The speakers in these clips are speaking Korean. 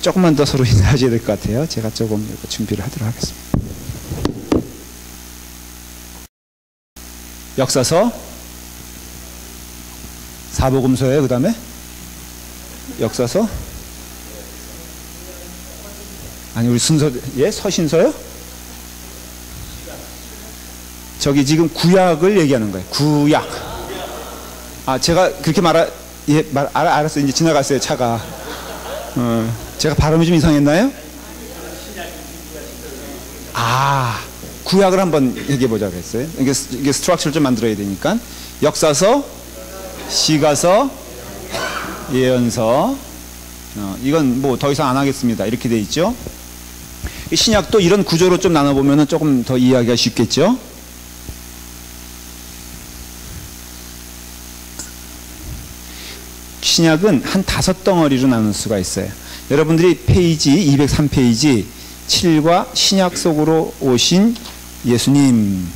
조금만 더 서로 인사하셔야 될 것 같아요. 제가 조금 준비를 하도록 하겠습니다. 역사서, 사복음서예요. 그 다음에 역사서, 아니 우리 순서, 예, 서신서요? 저기 지금 구약을 얘기하는 거예요. 구약. 아, 제가 그렇게 알았어요. 이제 지나갔어요, 차가. 제가 발음이 좀 이상했나요? 아, 구약을 한번 얘기해보자고 했어요. 이게 스트럭처를 좀 만들어야 되니까. 역사서, 시가서, 예언서. 이건 뭐 더 이상 안 하겠습니다. 이렇게 돼 있죠. 신약도 이런 구조로 좀 나눠보면 조금 더 이해하기가 쉽겠죠. 신약은 한 5덩어리로 나눌 수가 있어요. 여러분들이 페이지 203페이지 7과 신약 속으로 오신 예수님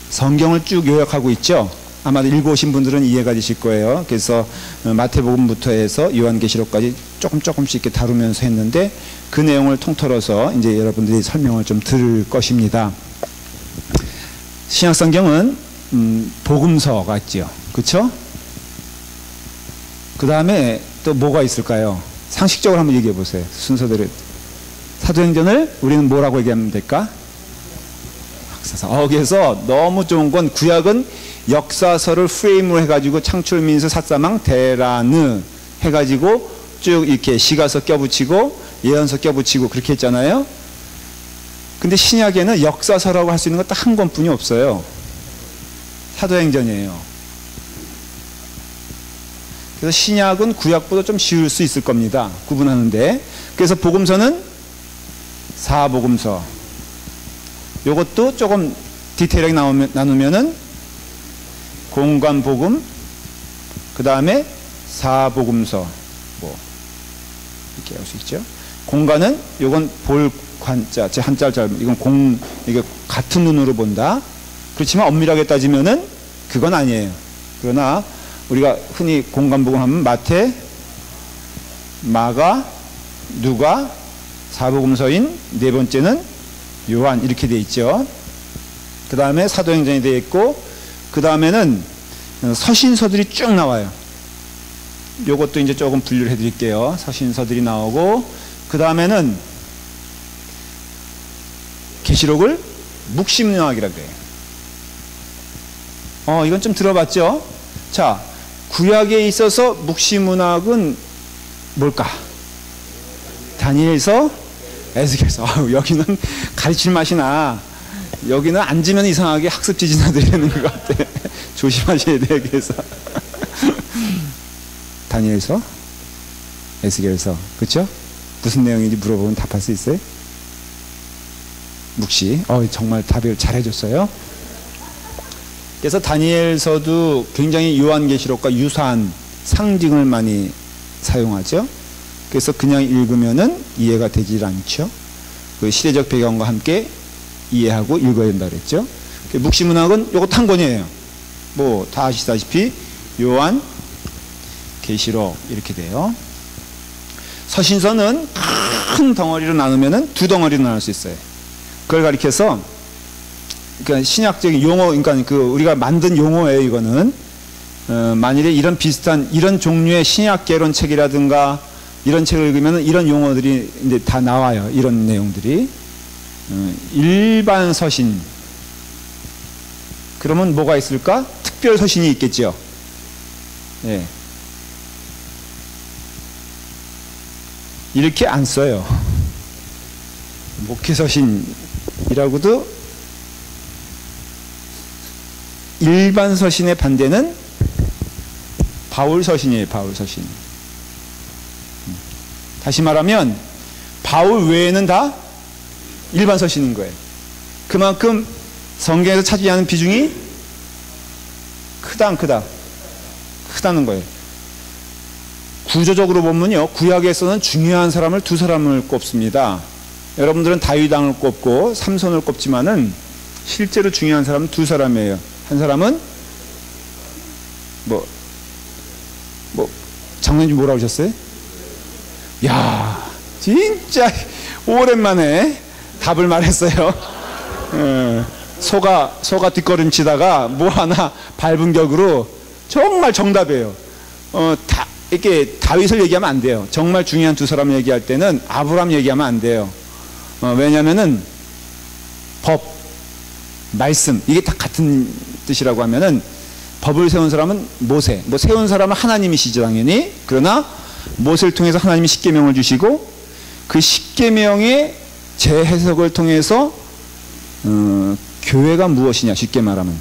성경을 쭉 요약하고 있죠. 아마도 읽어오신 분들은 이해가 되실 거예요. 그래서 마태복음부터 해서 요한계시록까지 조금씩 이렇게 다루면서 했는데 그 내용을 통틀어서 이제 여러분들이 설명을 좀 들을 것입니다. 신약 성경은 복음서가 있죠. 그렇죠? 그 다음에 또 뭐가 있을까요? 상식적으로 한번 얘기해 보세요. 순서대로. 사도행전을 우리는 뭐라고 얘기하면 될까? 역사서. 그래서 너무 좋은 건 구약은 역사서를 프레임으로 해가지고 창출민수 사사망 대라느 해가지고 쭉 이렇게 시가서 껴붙이고 예언서 껴붙이고 그렇게 했잖아요. 근데 신약에는 역사서라고 할 수 있는 건 딱 한 권뿐이 없어요. 사도행전이에요. 그래서 신약은 구약보다 좀 쉬울 수 있을 겁니다. 구분하는데. 그래서 복음서는 사복음서. 요것도 조금 디테일하게 나누면은 공관복음, 그 다음에 사복음서. 뭐 이렇게 할 수 있죠. 공관은 요건 볼관자, 제 한자를 잘, 이건 이게 같은 눈으로 본다. 그렇지만 엄밀하게 따지면은 그건 아니에요. 그러나 우리가 흔히 공관복음 하면 마태, 마가, 누가, 사복음서인 네 번째는 요한 이렇게 돼 있죠. 그 다음에 사도행전이 되어 있고 그 다음에는 서신서들이 쭉 나와요. 요것도 이제 조금 분류를 해드릴게요. 서신서들이 나오고 그 다음에는 계시록을 묵시문학이라고 해요. 이건 좀 들어봤죠? 자, 구약에 있어서 묵시문학은 뭘까? 다니엘서, 에스겔서. 여기는 가르칠 맛이 나. 여기는 앉으면 이상하게 학습 지진아들이 되는 것 같아. 조심하셔야 돼요. 그래서 다니엘서, 에스겔서, 그렇죠? 무슨 내용인지 물어보면 답할 수 있어요? 묵시. 정말 답을 잘해줬어요. 그래서 다니엘서도 굉장히 요한계시록과 유사한 상징을 많이 사용하죠. 그래서 그냥 읽으면은 이해가 되질 않죠. 그 시대적 배경과 함께 이해하고 읽어야 된다 그랬죠. 묵시문학은 요거 한 권이에요. 뭐 다 아시다시피 요한, 계시록 이렇게 돼요. 서신서는 큰 덩어리로 나누면은 두 덩어리로 나눌 수 있어요. 그걸 가리켜서 그러니까 신약적인 용어, 그러니까 우리가 만든 용어예요. 이거는 만일에 이런 비슷한 이런 종류의 신약개론 책이라든가 이런 책을 읽으면 이런 용어들이 이제 다 나와요. 이런 내용들이. 일반 서신. 그러면 뭐가 있을까? 특별 서신이 있겠죠. 예. 이렇게 안 써요. 목회서신이라고도. 일반 서신의 반대는 바울서신이에요. 바울서신. 다시 말하면 바울 외에는 다 일반 서신인 거예요. 그만큼 성경에서 차지하는 비중이 크다는 거예요. 구조적으로 보면요, 구약에서는 중요한 사람을 두 사람을 꼽습니다. 여러분들은 다윗 왕을 꼽고 삼손을 꼽지만은 실제로 중요한 사람은 두 사람이에요. 한 사람은 장로님 뭐라고 하셨어요? 야, 진짜 오랜만에 답을 말했어요. 소가 뒷걸음치다가 뭐 하나 밟은 격으로 정말 정답이에요. 이렇게 다윗을 얘기하면 안 돼요. 정말 중요한 두 사람을 얘기할 때는 아브라함 얘기하면 안 돼요. 왜냐면은 법, 말씀, 이게 다 같은 뜻이라고 하면은 법을 세운 사람은 모세, 뭐 세운 사람은 하나님이시죠, 당연히. 그러나 모세를 통해서 하나님이 십계명을 주시고 그 십계명의 재해석을 통해서 교회가 무엇이냐, 쉽게 말하면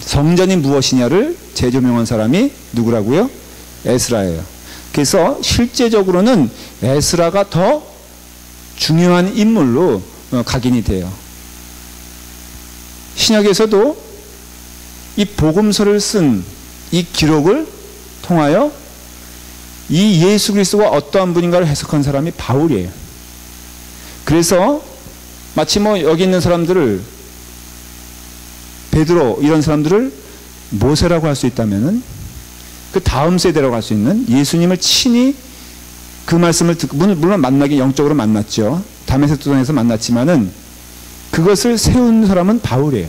성전이 무엇이냐를 재조명한 사람이 누구라고요? 에스라예요. 그래서 실제적으로는 에스라가 더 중요한 인물로 각인이 돼요. 신약에서도 이 복음서를 쓴 이 기록을 통하여 이 예수 그리스도가 어떠한 분인가를 해석한 사람이 바울이에요. 그래서 마치 뭐 여기 있는 사람들을, 베드로 이런 사람들을 모세라고 할 수 있다면은 그 다음 세대라고 할 수 있는 예수님을 친히 그 말씀을 듣고, 물론 만나긴 영적으로 만났죠. 다메섹 도상에서 만났지만은 그것을 세운 사람은 바울이에요.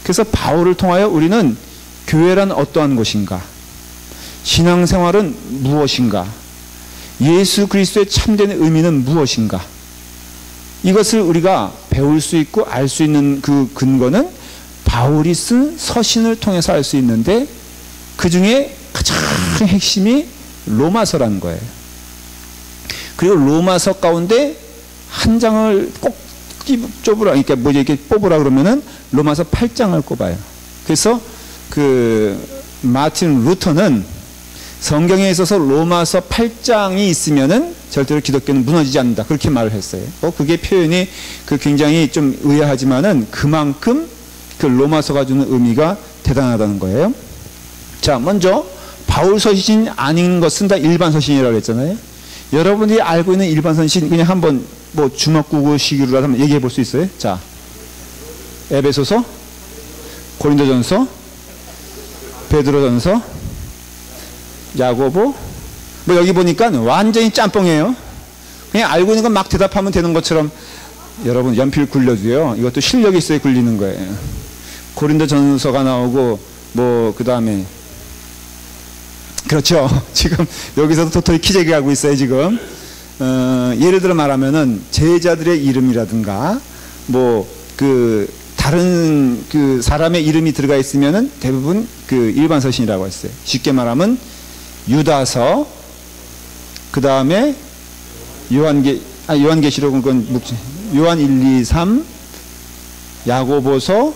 그래서 바울을 통하여 우리는 교회란 어떠한 곳인가, 신앙생활은 무엇인가, 예수 그리스도의 참된 의미는 무엇인가, 이것을 우리가 배울 수 있고 알 수 있는 그 근거는 바울이 쓴 서신을 통해서 알 수 있는데, 그 중에 가장 핵심이 로마서라는 거예요. 그리고 로마서 가운데 한 장을 꼭 그러니까 뭐 이렇게 뽑으라 그러면은 로마서 8장을 꼽아요. 그래서 그 마틴 루터는 성경에 있어서 로마서 8장이 있으면은 절대로 기독교는 무너지지 않는다, 그렇게 말을 했어요. 그게 표현이 굉장히 좀 의아하지만은 그만큼 그 로마서가 주는 의미가 대단하다는 거예요. 자, 먼저 바울 서신 아닌 것은 다 일반 서신이라고 했잖아요. 여러분들이 알고 있는 일반 서신 그냥 한번 뭐 주먹구구식으로 한번 얘기해 볼 수 있어요? 자, 에베소서, 고린도전서, 베드로전서, 야고보, 뭐 여기 보니까 완전히 짬뽕이에요. 그냥 알고 있는 건 막 대답하면 되는 것처럼. 여러분 연필 굴려도요, 이것도 실력이 있어야 굴리는 거예요. 고린도전서가 나오고 뭐 그 다음에 그렇죠. 지금 여기서도 도토리 키재기 하고 있어요 지금. 예를 들어 말하면은 제자들의 이름이라든가 뭐 그 다른 그 사람의 이름이 들어가 있으면은 대부분 그 일반 서신이라고 했어요. 쉽게 말하면 유다서, 그 다음에 요한계시록은 그건 요한 1, 2, 3, 야고보서,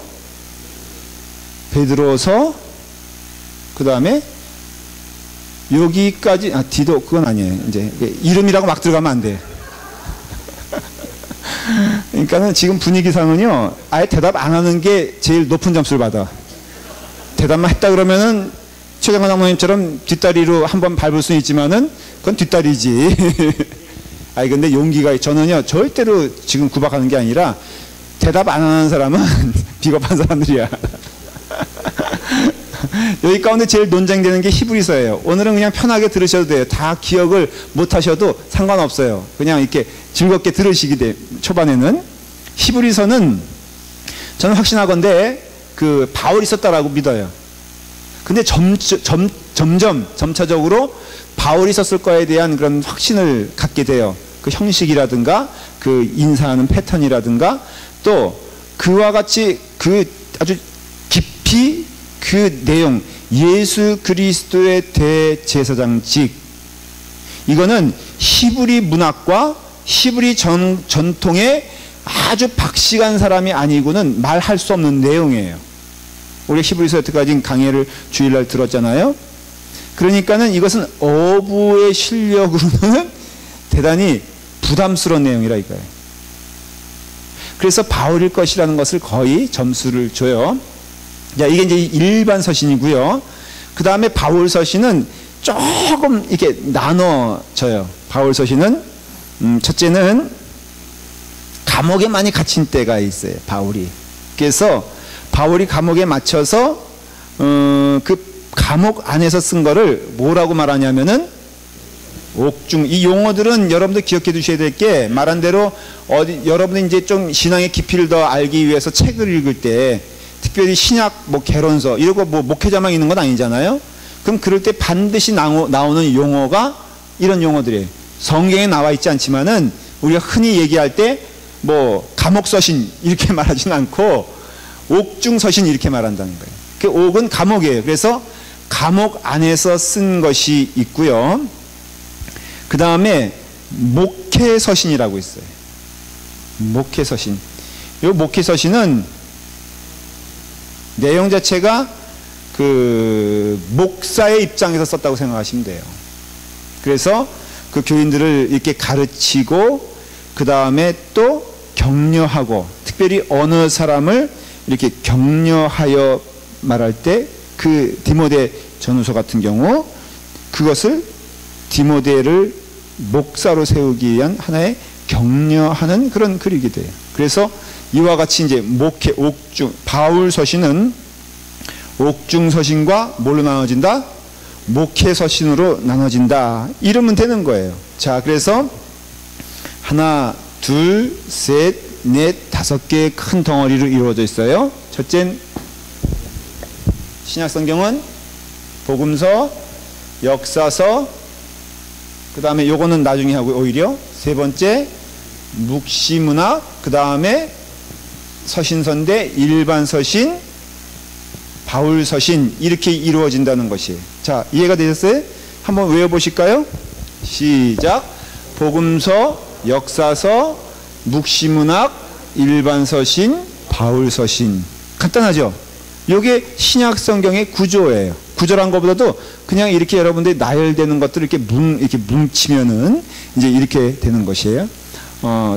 베드로서, 그 다음에 여기까지, 디도, 그건 아니에요. 이제 이름이라고 막 들어가면 안 돼. 그러니까는 지금 분위기상은요, 아예 대답 안 하는 게 제일 높은 점수를 받아. 대답만 했다 그러면은 최경환 장로님처럼 뒷다리로 한번 밟을 수는 있지만은 그건 뒷다리지. 근데 용기가, 저는요 절대로 지금 구박하는 게 아니라 대답 안 하는 사람은 비겁한 사람들이야. 여기 가운데 제일 논쟁되는 게 히브리서예요. 오늘은 그냥 편하게 들으셔도 돼요. 다 기억을 못 하셔도 상관없어요. 그냥 이렇게 즐겁게 들으시기 돼. 초반에는 히브리서는 저는 확신하건대 그 바울이 썼다라고 믿어요. 근데 점차적으로 바울이 썼을 거에 대한 그런 확신을 갖게 돼요. 그 형식이라든가 그 인사하는 패턴이라든가 또 그와 같이 그 아주 깊이 그 내용, 예수 그리스도의 대제사장직, 이거는 히브리 문학과 히브리 전통에 아주 박식한 사람이 아니고는 말할 수 없는 내용이에요. 우리 히브리서 여태까지 강의를 주일날 들었잖아요. 그러니까는 이것은 어부의 실력으로는 대단히 부담스러운 내용이라 이거예요. 그래서 바울일 것이라는 것을 거의 점수를 줘요. 자, 이게 이제 일반 서신이고요. 그 다음에 바울 서신은 조금 이렇게 나눠져요. 바울 서신은 첫째는 감옥에 많이 갇힌 때가 있어요. 바울이. 그래서 바울이 감옥에 맞춰서 그 감옥 안에서 쓴 거를 뭐라고 말하냐면은 옥중. 이 용어들은 여러분들 기억해 두셔야 될 게, 말한 대로 여러분이 이제 좀 신앙의 깊이를 더 알기 위해서 책을 읽을 때, 특별히 신약 뭐 개론서 이런 거 뭐 목회자만 있는 건 아니잖아요. 그럼 그럴 때 반드시 나오는 용어가 이런 용어들이에요. 성경에 나와 있지 않지만은 우리가 흔히 얘기할 때 뭐 감옥서신 이렇게 말하진 않고 옥중서신 이렇게 말한다는 거예요. 그 옥은 감옥이에요. 그래서 감옥 안에서 쓴 것이 있고요. 그 다음에 목회서신이라고 있어요. 목회서신. 이 목회서신은 내용 자체가 그 목사의 입장에서 썼다고 생각하시면 돼요. 그래서 그 교인들을 이렇게 가르치고 그 다음에 또 격려하고, 특별히 어느 사람을 이렇게 격려하여 말할 때 그 디모데 전후서 같은 경우 그것을 디모데를 목사로 세우기 위한 하나의 격려하는 그런 글이기도 해요. 그래서 이와 같이 이제 목회, 옥중, 바울 서신은 옥중 서신과 뭘로 나눠진다? 목회 서신으로 나눠진다. 이러면 되는 거예요. 자, 그래서 하나, 둘, 셋, 넷, 5개의 큰 덩어리로 이루어져 있어요. 첫째, 신약 성경은 복음서, 역사서, 그 다음에 요거는 나중에 하고 오히려 세 번째 묵시문학, 그 다음에 서신서인데 일반 서신, 바울 서신, 이렇게 이루어진다는 것이에요. 자, 이해가 되셨어요? 한번 외워보실까요? 시작. 복음서, 역사서, 묵시문학, 일반 서신, 바울 서신. 간단하죠? 이게 신약 성경의 구조예요. 구조란 것보다도 그냥 이렇게 여러분들이 나열되는 것들을 이렇게 뭉치면은 이제 이렇게 되는 것이에요.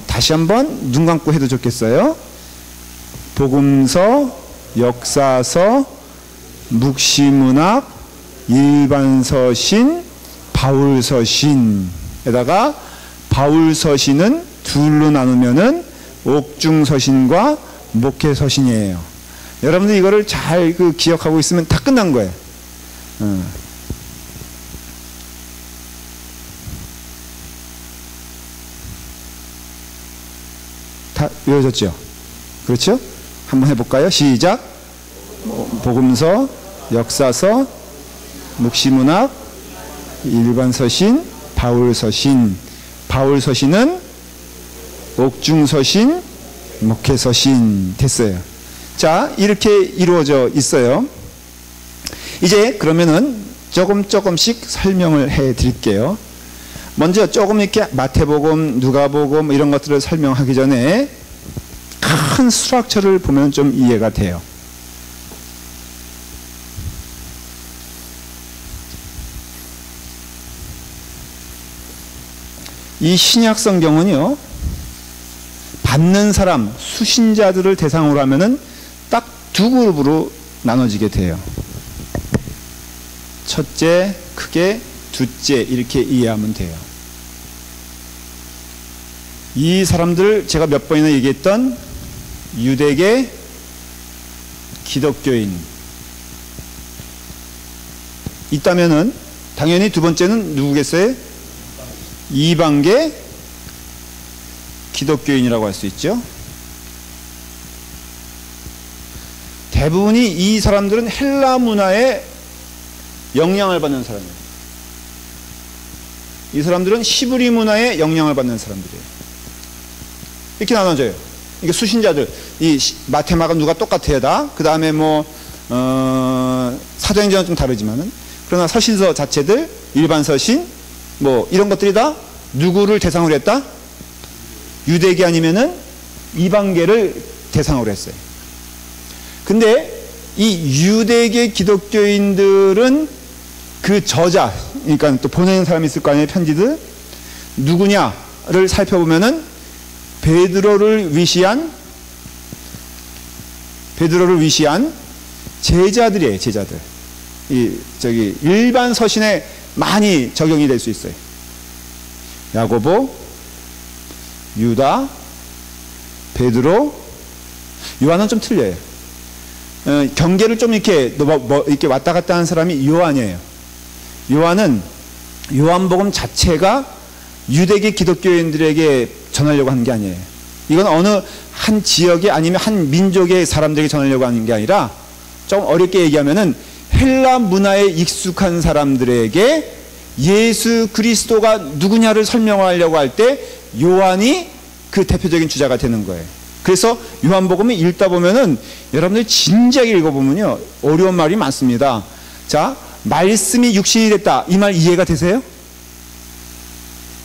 다시 한번 눈 감고 해도 좋겠어요. 복음서, 역사서, 묵시문학, 일반서신, 바울서신에다가 바울서신은 둘로 나누면은 옥중서신과 목회서신이에요. 여러분들 이거를 잘 기억하고 있으면 다 끝난 거예요. 다 외워졌죠? 그렇죠? 한번 해볼까요? 시작. 복음서, 역사서, 묵시문학, 일반서신, 바울서신. 바울서신은 옥중서신, 목회서신. 됐어요. 자, 이렇게 이루어져 있어요. 이제 그러면은 조금씩 설명을 해 드릴게요. 먼저 조금 이렇게 마태복음, 누가복음 이런 것들을 설명하기 전에 큰 스트럭처를 보면 좀 이해가 돼요. 이 신약 성경은요, 받는 사람, 수신자들을 대상으로 하면은 딱 두 그룹으로 나눠지게 돼요. 첫째, 크게, 둘째, 이렇게 이해하면 돼요. 이 사람들 제가 몇 번이나 얘기했던 유대계 기독교인 있다면은 당연히 두 번째는 누구겠어요? 이방계 기독교인이라고 할 수 있죠. 대부분이 이 사람들은 헬라 문화에 영향을 받는 사람이에요. 이 사람들은 히브리 문화에 영향을 받는 사람들이에요. 이렇게 나눠져요. 이게 수신자들, 이 마테마가 누가 똑같아요 다. 그 다음에 뭐 사도행전은 좀 다르지만은, 그러나 서신서 자체들, 일반 서신 뭐 이런 것들이 다 누구를 대상으로 했다? 유대계 아니면은 이방계를 대상으로 했어요. 근데 이 유대계 기독교인들은 그 저자, 그러니까 또 보내는 사람이 있을 거 아니에요, 편지들. 누구냐를 살펴보면은 베드로를 위시한 제자들이에요, 제자들. 일반 서신에 많이 적용이 될 수 있어요. 야고보, 유다, 베드로, 요한은 좀 틀려요. 경계를 좀 이렇게 왔다 갔다 하는 사람이 요한이에요. 요한은 요한복음 자체가 유대계 기독교인들에게 전하려고 하는 게 아니에요. 이건 어느 한 지역에 아니면 한 민족의 사람들에게 전하려고 하는 게 아니라, 좀 어렵게 얘기하면은 헬라 문화에 익숙한 사람들에게 예수 그리스도가 누구냐를 설명하려고 할 때 요한이 그 대표적인 주자가 되는 거예요. 그래서 요한복음을 읽다 보면은 여러분들 진지하게 읽어보면요, 어려운 말이 많습니다. 자, 말씀이 육신이 됐다, 이 말 이해가 되세요?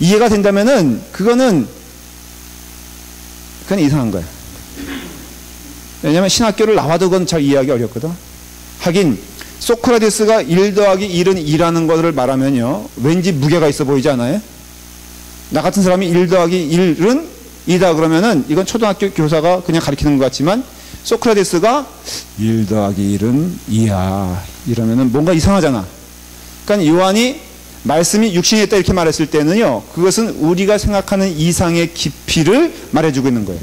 이해가 된다면은 그건 이상한 거예요. 왜냐하면 신학교를 나와도 그건 잘 이해하기 어렵거든. 하긴 소크라테스가 1 더하기 1은 2라는 것을 말하면요, 왠지 무게가 있어 보이지 않아요? 나 같은 사람이 1 더하기 1은 2다 그러면은 이건 초등학교 교사가 그냥 가르치는 것 같지만, 소크라테스가 1 더하기 1은 2야 이러면은 뭔가 이상하잖아. 그러니까 요한이 말씀이 육신이 됐다 이렇게 말했을 때는요, 그것은 우리가 생각하는 이상의 깊이를 말해주고 있는 거예요.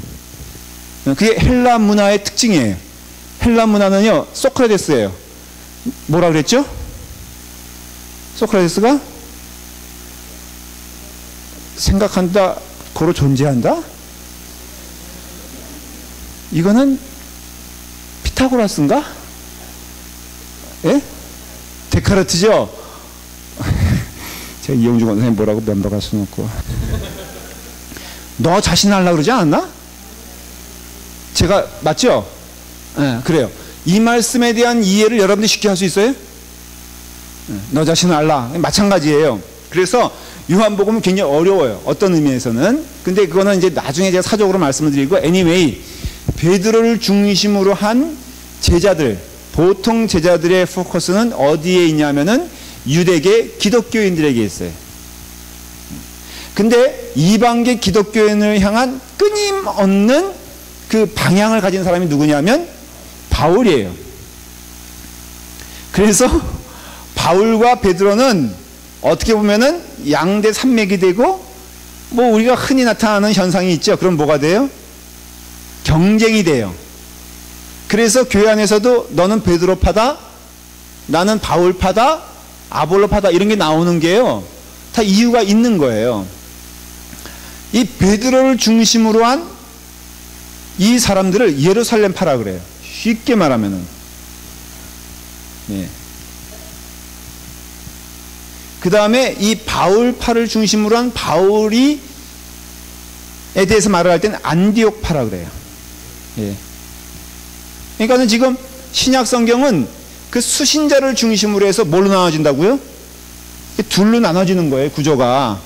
그게 헬라 문화의 특징이에요. 헬라 문화는요, 소크라테스예요. 뭐라 그랬죠? 소크라테스가 생각한다, 고로 존재한다? 이거는 피타고라스인가? 예? 데카르트죠? 제가 이용주 원장님 뭐라고 면박할 수는 없고. 너 자신 알라 그러지 않았나? 제가 맞죠? 예, 그래요. 이 말씀에 대한 이해를 여러분들이 쉽게 할 수 있어요? 너 자신을 알라. 마찬가지예요. 그래서 요한복음은 굉장히 어려워요. 어떤 의미에서는. 근데 그거는 이제 나중에 제가 사적으로 말씀을 드리고, anyway, 베드로를 중심으로 한 제자들, 보통 제자들의 포커스는 어디에 있냐면은 유대계 기독교인들에게 있어요. 근데 이방계 기독교인을 향한 끊임없는 그 방향을 가진 사람이 누구냐면 바울이에요. 그래서 바울과 베드로는 어떻게 보면은 양대 산맥이 되고, 뭐 우리가 흔히 나타나는 현상이 있죠. 그럼 뭐가 돼요? 경쟁이 돼요. 그래서 교회 안에서도 너는 베드로파다, 나는 바울파다, 아볼로파다, 이런 게 나오는 게요, 다 이유가 있는 거예요. 이 베드로를 중심으로 한 이 사람들을 예루살렘파라 그래요. 쉽게 말하면은. 예. 그 다음에 이 바울파를 중심으로 한 바울이에 대해서 말을 할 때는 안디옥파라 그래요. 예. 그러니까는 지금 신약 성경은 그 수신자를 중심으로 해서 뭘로 나눠진다고요? 둘로 나눠지는 거예요, 구조가.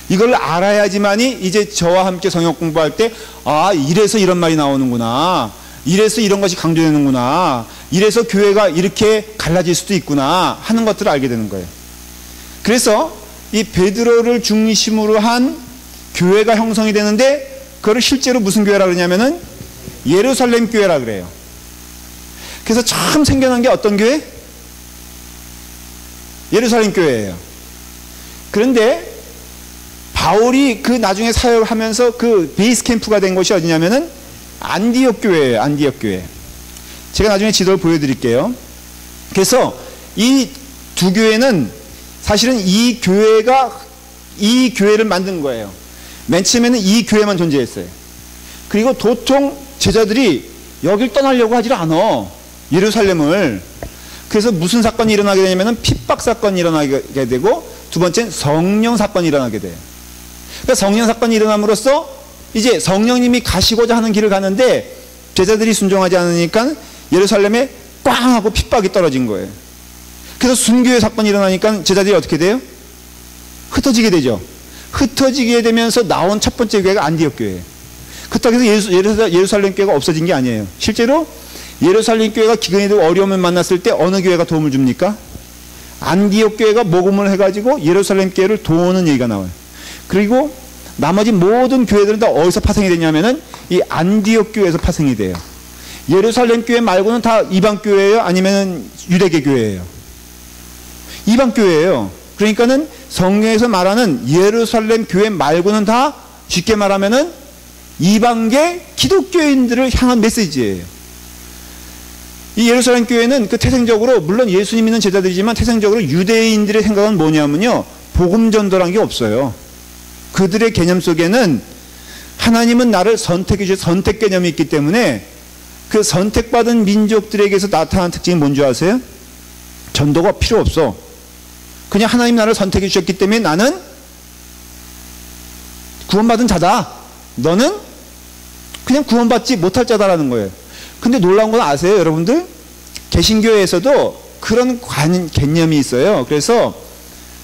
이걸 알아야지만이 이제 저와 함께 성경 공부할 때, 아, 이래서 이런 말이 나오는구나, 이래서 이런 것이 강조되는구나, 이래서 교회가 이렇게 갈라질 수도 있구나 하는 것들을 알게 되는 거예요. 그래서 이 베드로를 중심으로 한 교회가 형성이 되는데, 그걸 실제로 무슨 교회라 그러냐면은 예루살렘 교회라 그래요. 그래서 처음 생겨난 게 어떤 교회? 예루살렘 교회예요. 그런데 바울이 그 나중에 사역을 하면서 그 베이스 캠프가 된 곳이 어디냐면은 안디옥 교회예요. 안디옥 교회. 제가 나중에 지도를 보여드릴게요. 그래서 이 두 교회는 사실은 이 교회를 만든 거예요. 맨 처음에는 이 교회만 존재했어요. 그리고 도통 제자들이 여길 떠나려고 하질 않아, 예루살렘을. 그래서 무슨 사건이 일어나게 되냐면은 핍박 사건이 일어나게 되고, 두 번째는 성령 사건이 일어나게 돼요. 그러니까 성령 사건이 일어남으로써 이제 성령님이 가시고자 하는 길을 가는데 제자들이 순종하지 않으니까 예루살렘에 꽝 하고 핍박이 떨어진 거예요. 그래서 순교의 사건이 일어나니까 제자들이 어떻게 돼요? 흩어지게 되죠. 흩어지게 되면서 나온 첫 번째 교회가 안디옥 교회예요. 그렇다고 해서 예루살렘 교회가 없어진 게 아니에요. 실제로 예루살렘 교회가 기근이 되고 어려움을 만났을 때 어느 교회가 도움을 줍니까? 안디옥 교회가 모금을 해가지고 예루살렘 교회를 도우는 얘기가 나와요. 그리고 나머지 모든 교회들은 다 어디서 파생이 되냐면은 이 안디옥 교회에서 파생이 돼요. 예루살렘 교회 말고는 다 이방 교회예요? 아니면 유대계 교회예요? 이방 교회예요. 그러니까는 성경에서 말하는 예루살렘 교회 말고는 다 쉽게 말하면은 이방계 기독교인들을 향한 메시지예요. 이 예루살렘 교회는 그 태생적으로, 물론 예수님 믿는 제자들이지만 태생적으로 유대인들의 생각은 뭐냐면요, 복음 전도란 게 없어요. 그들의 개념 속에는 하나님은 나를 선택해 주신 선택 개념이 있기 때문에 그 선택받은 민족들에게서 나타나는 특징이 뭔지 아세요? 전도가 필요 없어. 그냥 하나님 나를 선택해 주셨기 때문에 나는 구원받은 자다. 너는 그냥 구원받지 못할 자다라는 거예요. 근데 놀라운 건 아세요, 여러분들? 개신교에서도 그런 개념이 있어요. 그래서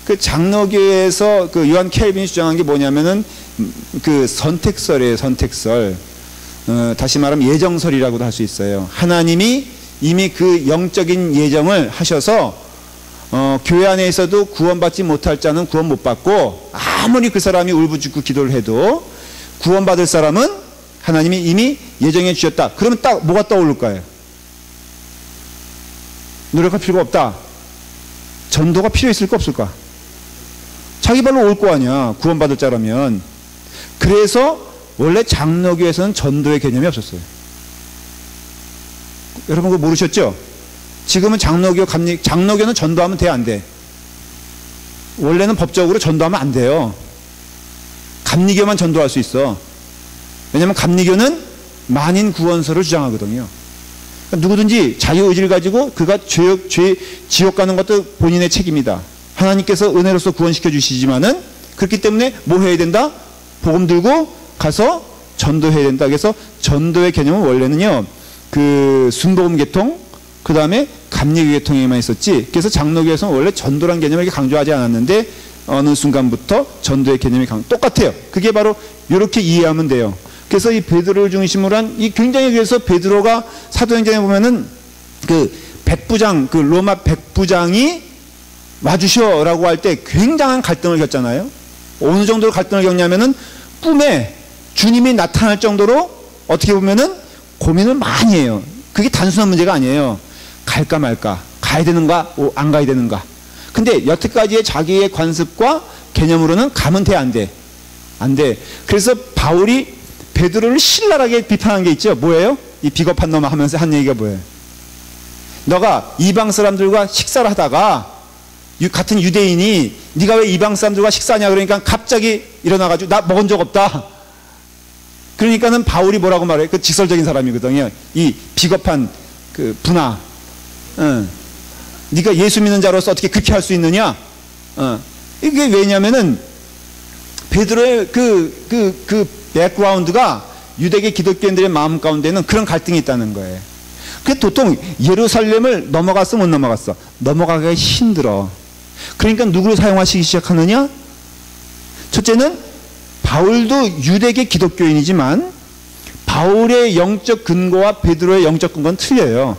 그 장로교에서 그 요한 켈빈이 주장한 게 뭐냐면은 그 선택설이에요, 선택설. 다시 말하면 예정설이라고도 할 수 있어요. 하나님이 이미 그 영적인 예정을 하셔서 교회 안에서도 구원받지 못할 자는 구원 못 받고 아무리 그 사람이 울부짖고 기도를 해도 구원받을 사람은 하나님이 이미 예정해 주셨다. 그러면 딱 뭐가 떠오를까요? 노력할 필요가 없다. 전도가 필요 있을까 없을까? 자기 발로 올 거 아니야, 구원받을 자라면. 그래서 원래 장로교에서는 전도의 개념이 없었어요. 여러분 그거 모르셨죠? 지금은 장로교는 전도하면 돼, 안 돼? 원래는 법적으로 전도하면 안 돼요. 감리교만 전도할 수 있어. 왜냐면 감리교는 만인 구원서를 주장하거든요. 그러니까 누구든지 자유의지를 가지고 그가 지옥 가는 것도 본인의 책임이다. 하나님께서 은혜로서 구원시켜 주시지만은 그렇기 때문에 뭐 해야 된다? 복음 들고 가서 전도해야 된다. 그래서 전도의 개념은 원래는요, 그 순복음 계통, 그 다음에 감리교 계통에만 있었지. 그래서 장로교에서는 원래 전도란 개념을 이렇게 강조하지 않았는데 어느 순간부터 전도의 개념이 똑같아요. 그게 바로 이렇게 이해하면 돼요. 그래서 이 베드로를 중심으로 한 이 굉장히, 그래서 베드로가 사도행전에 보면은 그 백부장, 그 로마 백부장이 와주셔라고 할 때 굉장한 갈등을 겪잖아요. 어느 정도로 갈등을 겪냐면은 꿈에 주님이 나타날 정도로 어떻게 보면은 고민을 많이 해요. 그게 단순한 문제가 아니에요. 갈까 말까, 가야 되는가, 안 가야 되는가. 근데 여태까지의 자기의 관습과 개념으로는 가면 돼, 안 돼? 안 돼. 그래서 바울이 베드로를 신랄하게 비판한 게 있죠. 뭐예요? 이 비겁한 놈아 하면서 한 얘기가 뭐예요? 너가 이방 사람들과 식사를 하다가 같은 유대인이 네가 왜 이방 사람들과 식사하냐 그러니까 갑자기 일어나가지고 나 먹은 적 없다. 그러니까는 바울이 뭐라고 말해? 그 직설적인 사람이거든요. 이 비겁한 그 분아. 네가 예수 믿는 자로서 어떻게 그렇게 할 수 있느냐? 이게 왜냐면은 베드로의 그 백그라운드가 유대계 기독교인들의 마음 가운데는 그런 갈등이 있다는 거예요. 그 보통 예루살렘을 넘어갔어, 못 넘어갔어? 넘어가기가 힘들어. 그러니까 누구를 사용하시기 시작하느냐? 첫째는 바울도 유대계 기독교인이지만 바울의 영적 근거와 베드로의 영적 근거는 틀려요.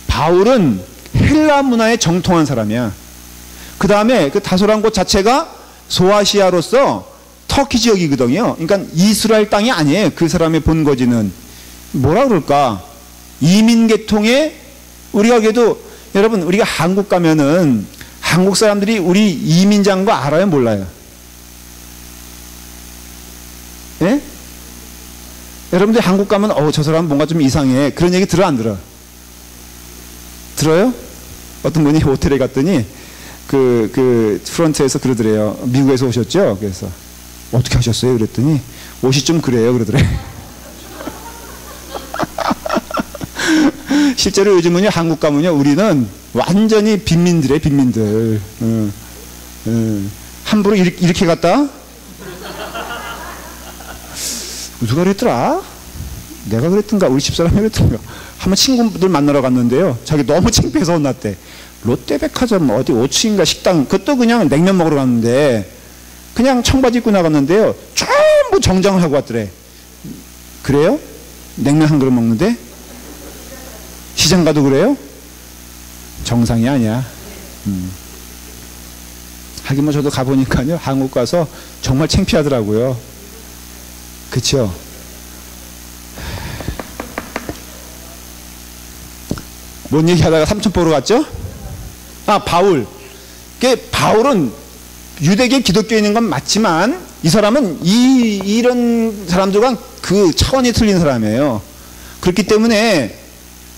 바울은 헬라 문화에 정통한 사람이야. 그 다음에 그 다소란 곳 자체가 소아시아로서 터키 지역이거든요. 그러니까 이스라엘 땅이 아니에요. 그 사람의 본거지는. 뭐라 그럴까? 이민계통에 우리가 그래도 여러분 우리가 한국 가면은 한국 사람들이 우리 이민자인 거 알아요? 몰라요? 예? 여러분들 한국 가면 저 사람 뭔가 좀 이상해. 그런 얘기 들어 안 들어? 들어요? 어떤 분이 호텔에 갔더니 그 프런트에서 그러더래요. 미국에서 오셨죠? 그래서 어떻게 하셨어요? 그랬더니 옷이 좀 그래요. 그러더래. 실제로 요즘은요, 한국 가면요, 우리는 완전히 빈민들이에요, 빈민들. 함부로 이렇게 갔다? 누가 그랬더라? 내가 그랬던가? 우리 집사람이 그랬던가? 한번 친구들 만나러 갔는데요. 자기 너무 창피해서 혼났대. 롯데백화점 어디 5층인가 식당, 그것도 그냥 냉면 먹으러 갔는데, 그냥 청바지 입고 나갔는데요. 전부 정장을 하고 왔더래. 그래요? 냉면 한 그릇 먹는데? 시장 가도 그래요? 정상이 아니야. 하긴 뭐 저도 가보니까요, 한국 가서 정말 창피하더라고요. 그쵸? 뭔 얘기 하다가 삼천포로 갔죠? 바울. 바울은 유대계 기독교인인 건 맞지만 이 사람은 이런 사람들과 그 차원이 틀린 사람이에요. 그렇기 때문에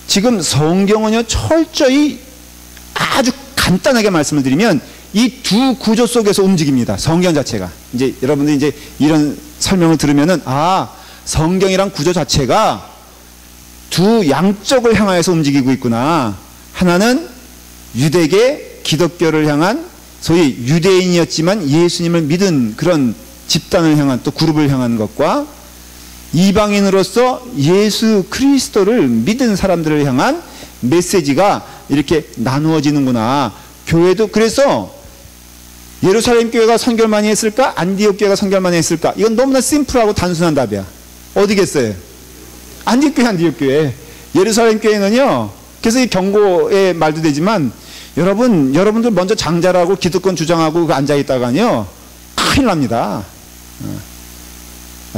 지금 성경은요, 철저히 아주 간단하게 말씀을 드리면 이 두 구조 속에서 움직입니다. 성경 자체가. 이제 여러분들이 이제 이런 설명을 들으면은, 아, 성경이란 구조 자체가 두 양쪽을 향하여서 움직이고 있구나. 하나는 유대계 기독교를 향한, 소위 유대인이었지만 예수님을 믿은 그런 집단을 향한, 또 그룹을 향한 것과, 이방인으로서 예수 그리스도를 믿은 사람들을 향한 메시지가 이렇게 나누어지는구나. 교회도 그래서 예루살렘 교회가 선교를 많이 했을까? 안디옥 교회가 선교를 많이 했을까? 이건 너무나 심플하고 단순한 답이야. 어디겠어요? 안디옥 교회, 안디옥 교회. 예루살렘 교회는요, 그래서 이 경고의 말도 되지만, 여러분들 먼저 장자라고 기득권 주장하고 앉아있다가요, 큰일 납니다.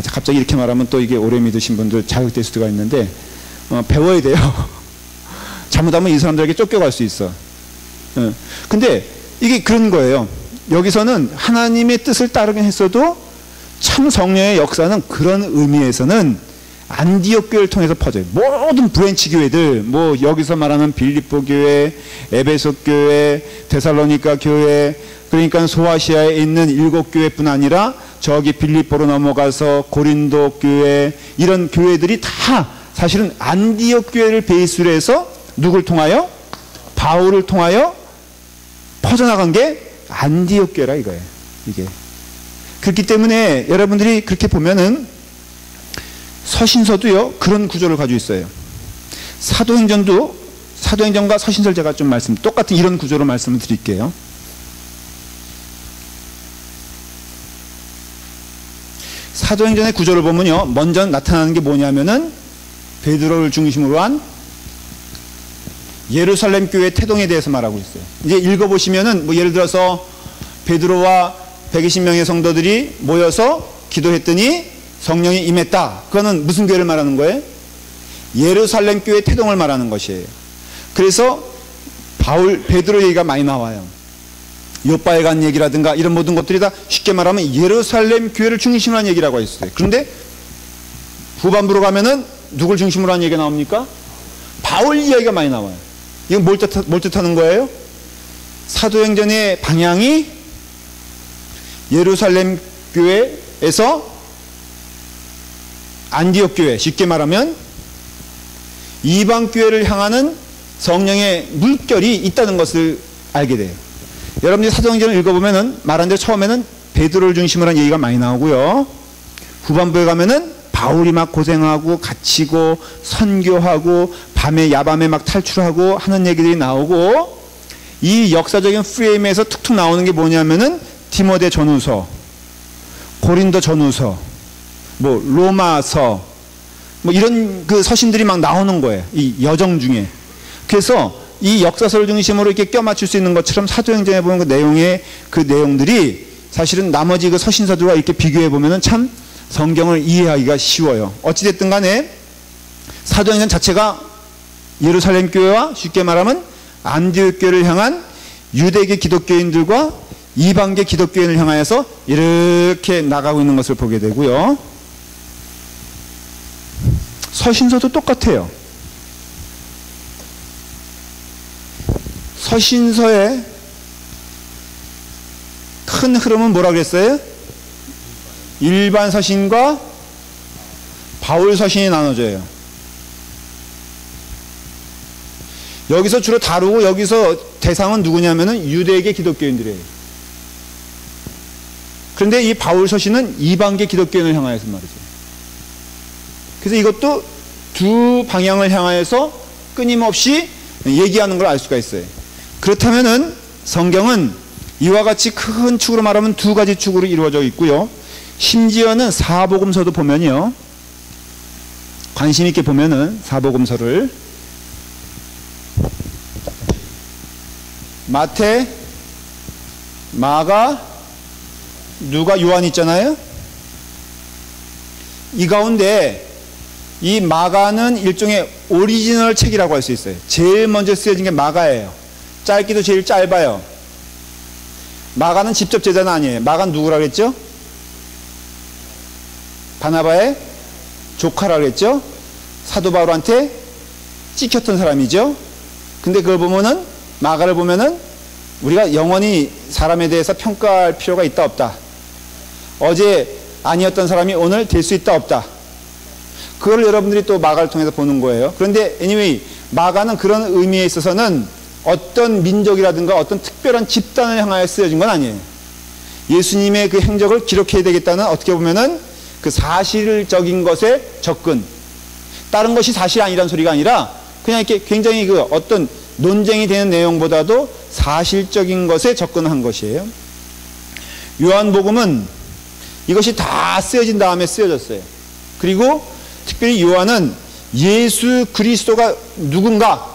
갑자기 이렇게 말하면 또 이게 오래 믿으신 분들 자극될 수가 있는데, 배워야 돼요. 잘못하면 이 사람들에게 쫓겨갈 수 있어. 근데 이게 그런 거예요. 여기서는 하나님의 뜻을 따르긴 했어도 참 성령의 역사는 그런 의미에서는 안디옥 교회를 통해서 퍼져요. 모든 브랜치 교회들, 뭐 여기서 말하는 빌립보 교회, 에베소 교회, 데살로니가 교회, 그러니까 소아시아에 있는 7교회뿐 아니라 저기 빌립보로 넘어가서 고린도 교회, 이런 교회들이 다 사실은 안디옥 교회를 베이스로 해서 누굴 통하여? 바울을 통하여 퍼져나간 게 안디옥 교회라 이거예요. 이게. 그렇기 때문에 여러분들이 그렇게 보면은 서신서도요, 그런 구조를 가지고 있어요. 사도행전과 서신서를 제가 좀 똑같은 이런 구조로 말씀을 드릴게요. 사도행전의 구조를 보면요, 먼저 나타나는 게 뭐냐면은 베드로를 중심으로 한 예루살렘 교회 태동에 대해서 말하고 있어요. 이제 읽어보시면은, 뭐 예를 들어서 베드로와 120명의 성도들이 모여서 기도했더니 성령이 임했다. 그거는 무슨 교회를 말하는 거예요? 예루살렘 교회 태동을 말하는 것이에요. 그래서 베드로 얘기가 많이 나와요. 요빠에 간 얘기라든가 이런 모든 것들이 다 쉽게 말하면 예루살렘 교회를 중심으로 한 얘기라고 했어요. 그런데 후반부로 가면은 누굴 중심으로 한 얘기가 나옵니까? 바울 이야기가 많이 나와요. 이건 뭘 뜻하는 거예요? 사도행전의 방향이 예루살렘 교회에서 안디옥 교회, 쉽게 말하면 이방 교회를 향하는 성령의 물결이 있다는 것을 알게 돼요. 여러분들이 사도행전을 읽어보면은 말한 대로 처음에는 베드로를 중심으로 한 얘기가 많이 나오고요. 후반부에 가면은 바울이 막 고생하고 갇히고 선교하고 밤에 야밤에 막 탈출하고 하는 얘기들이 나오고, 이 역사적인 프레임에서 툭툭 나오는 게 뭐냐면은 디모데 전후서, 고린도 전후서, 뭐 로마서, 뭐 이런 그 서신들이 막 나오는 거예요. 이 여정 중에. 그래서 이 역사서를 중심으로 이렇게 껴맞출 수 있는 것처럼 사도행전에 보면 그 내용들이 사실은 나머지 그 서신서들과 이렇게 비교해 보면은 참 성경을 이해하기가 쉬워요. 어찌됐든 간에 사도행전 자체가 예루살렘 교회와 쉽게 말하면 안디옥 교회를 향한 유대계 기독교인들과 이방계 기독교인을 향하여서 이렇게 나가고 있는 것을 보게 되고요. 서신서도 똑같아요. 서신서의 큰 흐름은 뭐라 그랬어요? 일반 서신과 바울 서신이 나눠져요. 여기서 주로 다루고 여기서 대상은 누구냐면은 유대계 기독교인들이에요. 그런데 이 바울 서신은 이방계 기독교인을 향하여서 말이죠. 그래서 이것도 두 방향을 향하여서 끊임없이 얘기하는 걸 알 수가 있어요. 그렇다면은 성경은 이와 같이 큰 축으로 말하면 두 가지 축으로 이루어져 있고요. 심지어는 사복음서도 보면요, 관심 있게 보면은 사복음서를 마태, 마가, 누가, 요한 있잖아요. 이 가운데 이 마가는 일종의 오리지널 책이라고 할 수 있어요. 제일 먼저 쓰여진 게 마가예요. 짧기도 제일 짧아요. 마가는 직접 제자는 아니에요. 마가는 누구라 그랬죠? 바나바의 조카라 그랬죠? 사도 바울한테 찍혔던 사람이죠. 근데 그걸 보면은, 마가를 보면은 우리가 영원히 사람에 대해서 평가할 필요가 있다 없다. 어제 아니었던 사람이 오늘 될 수 있다 없다. 그걸 여러분들이 또 마가를 통해서 보는 거예요. 그런데 anyway 마가는 그런 의미에 있어서는 어떤 민족이라든가 어떤 특별한 집단을 향하여 쓰여진 건 아니에요. 예수님의 그 행적을 기록해야 되겠다는 어떻게 보면은 그 사실적인 것에 접근. 다른 것이 사실이 아니라는 소리가 아니라 그냥 이렇게 굉장히 그 어떤 논쟁이 되는 내용보다도 사실적인 것에 접근한 것이에요. 요한복음은 이것이 다 쓰여진 다음에 쓰여졌어요. 그리고 특별히 요한은 예수 그리스도가 누군가,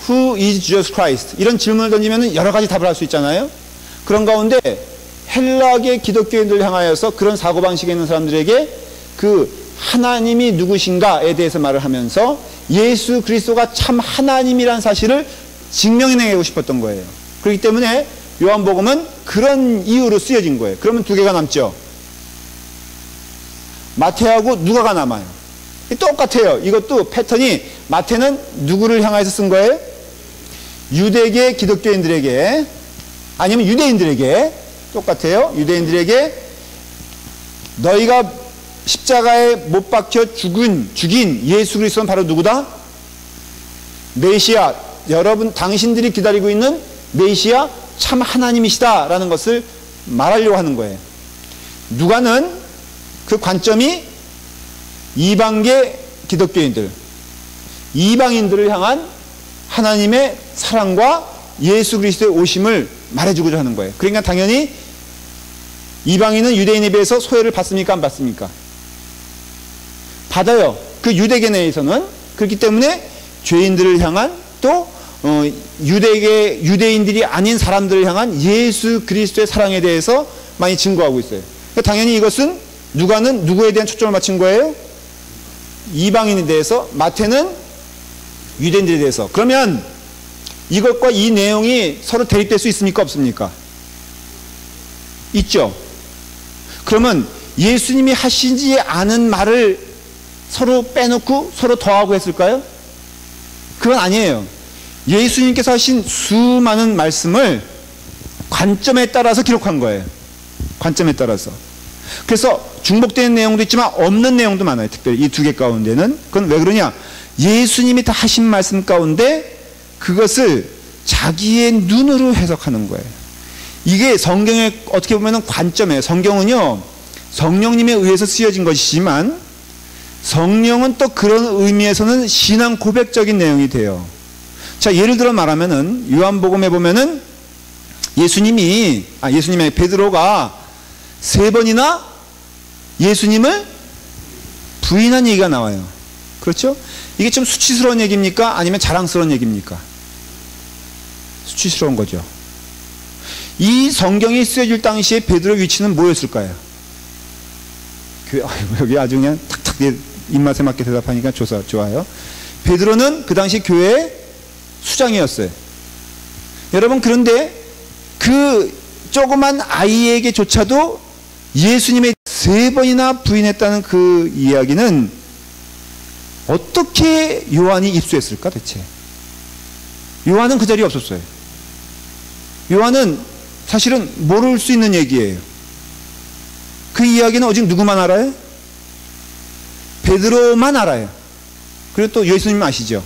Who is Jesus Christ? 이런 질문을 던지면 여러 가지 답을 할 수 있잖아요. 그런 가운데 헬라계 기독교인들 향하여서 그런 사고방식에 있는 사람들에게 그 하나님이 누구신가에 대해서 말을 하면서 예수 그리스도가 참 하나님이란 사실을 증명해내고 싶었던 거예요. 그렇기 때문에 요한복음은 그런 이유로 쓰여진 거예요. 그러면 두 개가 남죠. 마태하고 누가가 남아요. 똑같아요. 이것도 패턴이 마태는 누구를 향해서 쓴 거예요? 유대계 기독교인들에게 아니면 유대인들에게 똑같아요. 유대인들에게 너희가 십자가에 못 박혀 죽인 예수 그리스도는 바로 누구다? 메시아. 여러분 당신들이 기다리고 있는 메시아 참 하나님이시다라는 것을 말하려고 하는 거예요. 누가는 그 관점이 이방계 기독교인들, 이방인들을 향한 하나님의 사랑과 예수 그리스도의 오심을 말해주고자 하는 거예요. 그러니까 당연히 이방인은 유대인에 비해서 소외를 받습니까? 안 받습니까? 받아요. 그 유대계 내에서는. 그렇기 때문에 죄인들을 향한 또 유대인들이 아닌 사람들을 향한 예수 그리스도의 사랑에 대해서 많이 증거하고 있어요. 그러니까 당연히 이것은 누가는 누구에 대한 초점을 맞춘 거예요? 이방인에 대해서, 마태는 유대인들에 대해서. 그러면 이것과 이 내용이 서로 대립될 수 있습니까? 없습니까? 있죠. 그러면 예수님이 하시지 않은 말을 서로 빼놓고 서로 더하고 했을까요? 그건 아니에요. 예수님께서 하신 수많은 말씀을 관점에 따라서 기록한 거예요. 관점에 따라서. 그래서 중복되는 내용도 있지만 없는 내용도 많아요. 특별히 이 두 개 가운데는. 그건 왜 그러냐? 예수님이 다 하신 말씀 가운데 그것을 자기의 눈으로 해석하는 거예요. 이게 성경의 어떻게 보면 관점이에요. 성경은요, 성령님에 의해서 쓰여진 것이지만 성령은 또 그런 의미에서는 신앙 고백적인 내용이 돼요. 자, 예를 들어 말하면은 요한복음에 보면은 예수님이 베드로가 3번이나 예수님을 부인한 얘기가 나와요. 그렇죠? 이게 좀 수치스러운 얘기입니까? 아니면 자랑스러운 얘기입니까? 수치스러운 거죠. 이 성경이 쓰여질 당시에 베드로의 위치는 뭐였을까요? 여기 아주 그냥 탁탁 입맛에 맞게 대답하니까 좋아요. 베드로는 그 당시 교회의 수장이었어요. 여러분, 그런데 그 조그만 아이에게조차도 예수님의 3번이나 부인했다는 그 이야기는 어떻게 요한이 입수했을까 대체? 요한은 그 자리에 없었어요. 요한은 사실은 모를 수 있는 얘기예요. 그 이야기는 오직 누구만 알아요? 베드로만 알아요. 그리고 또 예수님 아시죠?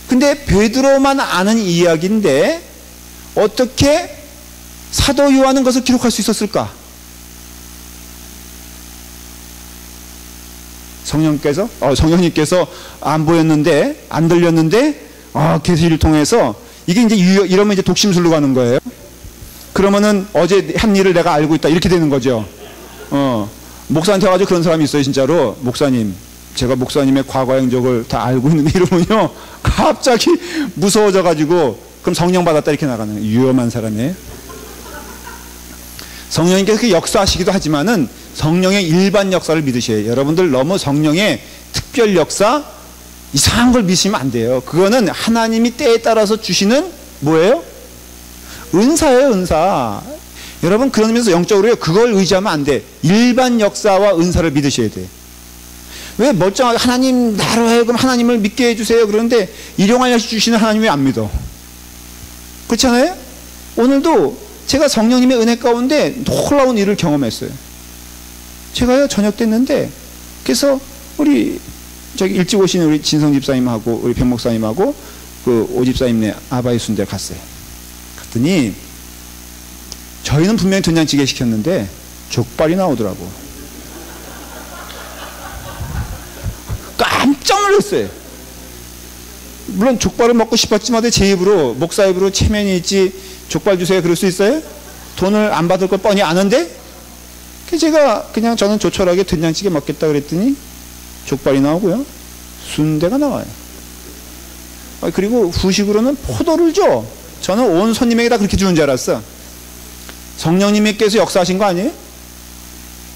근데 베드로만 아는 이야기인데 어떻게 사도 요한은 것을 기록할 수 있었을까? 성령님께서 안 보였는데, 안 들렸는데, 계시를 통해서, 이게 이제 이러면 이제 독심술로 가는 거예요. 그러면은 어제 한 일을 내가 알고 있다. 이렇게 되는 거죠. 목사한테 와가지고 그런 사람이 있어요, 진짜로. 목사님, 제가 목사님의 과거 행적을 다 알고 있는데 이러면요, 갑자기 무서워져가지고, 그럼 성령 받았다 이렇게 나가는 거예요. 위험한 사람이에요. 성령님께서 역사하시기도 하지만은 성령의 일반 역사를 믿으셔야 해요. 여러분들 너무 성령의 특별 역사, 이상한 걸 믿으시면 안 돼요. 그거는 하나님이 때에 따라서 주시는 뭐예요? 은사예요, 은사. 여러분, 그런 의미에서 영적으로요, 그걸 의지하면 안 돼. 일반 역사와 은사를 믿으셔야 돼. 왜 멀쩡하게 하나님 나로 하여금 하나님을 믿게 해주세요 그러는데 일용할 수 주시는 하나님 왜 안 믿어? 그렇잖아요? 오늘도 제가 성령님의 은혜 가운데 놀라운 일을 경험했어요. 제가요 저녁 됐는데 그래서 우리 저기 일찍 오신 우리 진성 집사님하고 우리 병 목사님하고 그 오 집사님네 아바이 순대 갔어요. 갔더니 저희는 분명히 된장찌개 시켰는데 족발이 나오더라고. 깜짝 놀랐어요. 물론 족발을 먹고 싶었지만 제 입으로 목사 입으로 체면이 있지 족발 주세요 그럴 수 있어요? 돈을 안 받을 걸 뻔히 아는데 제가 그냥 저는 조촐하게 된장찌개 먹겠다 그랬더니 족발이 나오고요 순대가 나와요. 그리고 후식으로는 포도를 줘. 저는 온 손님에게 다 그렇게 주는 줄 알았어. 성령님께서 역사하신 거 아니에요?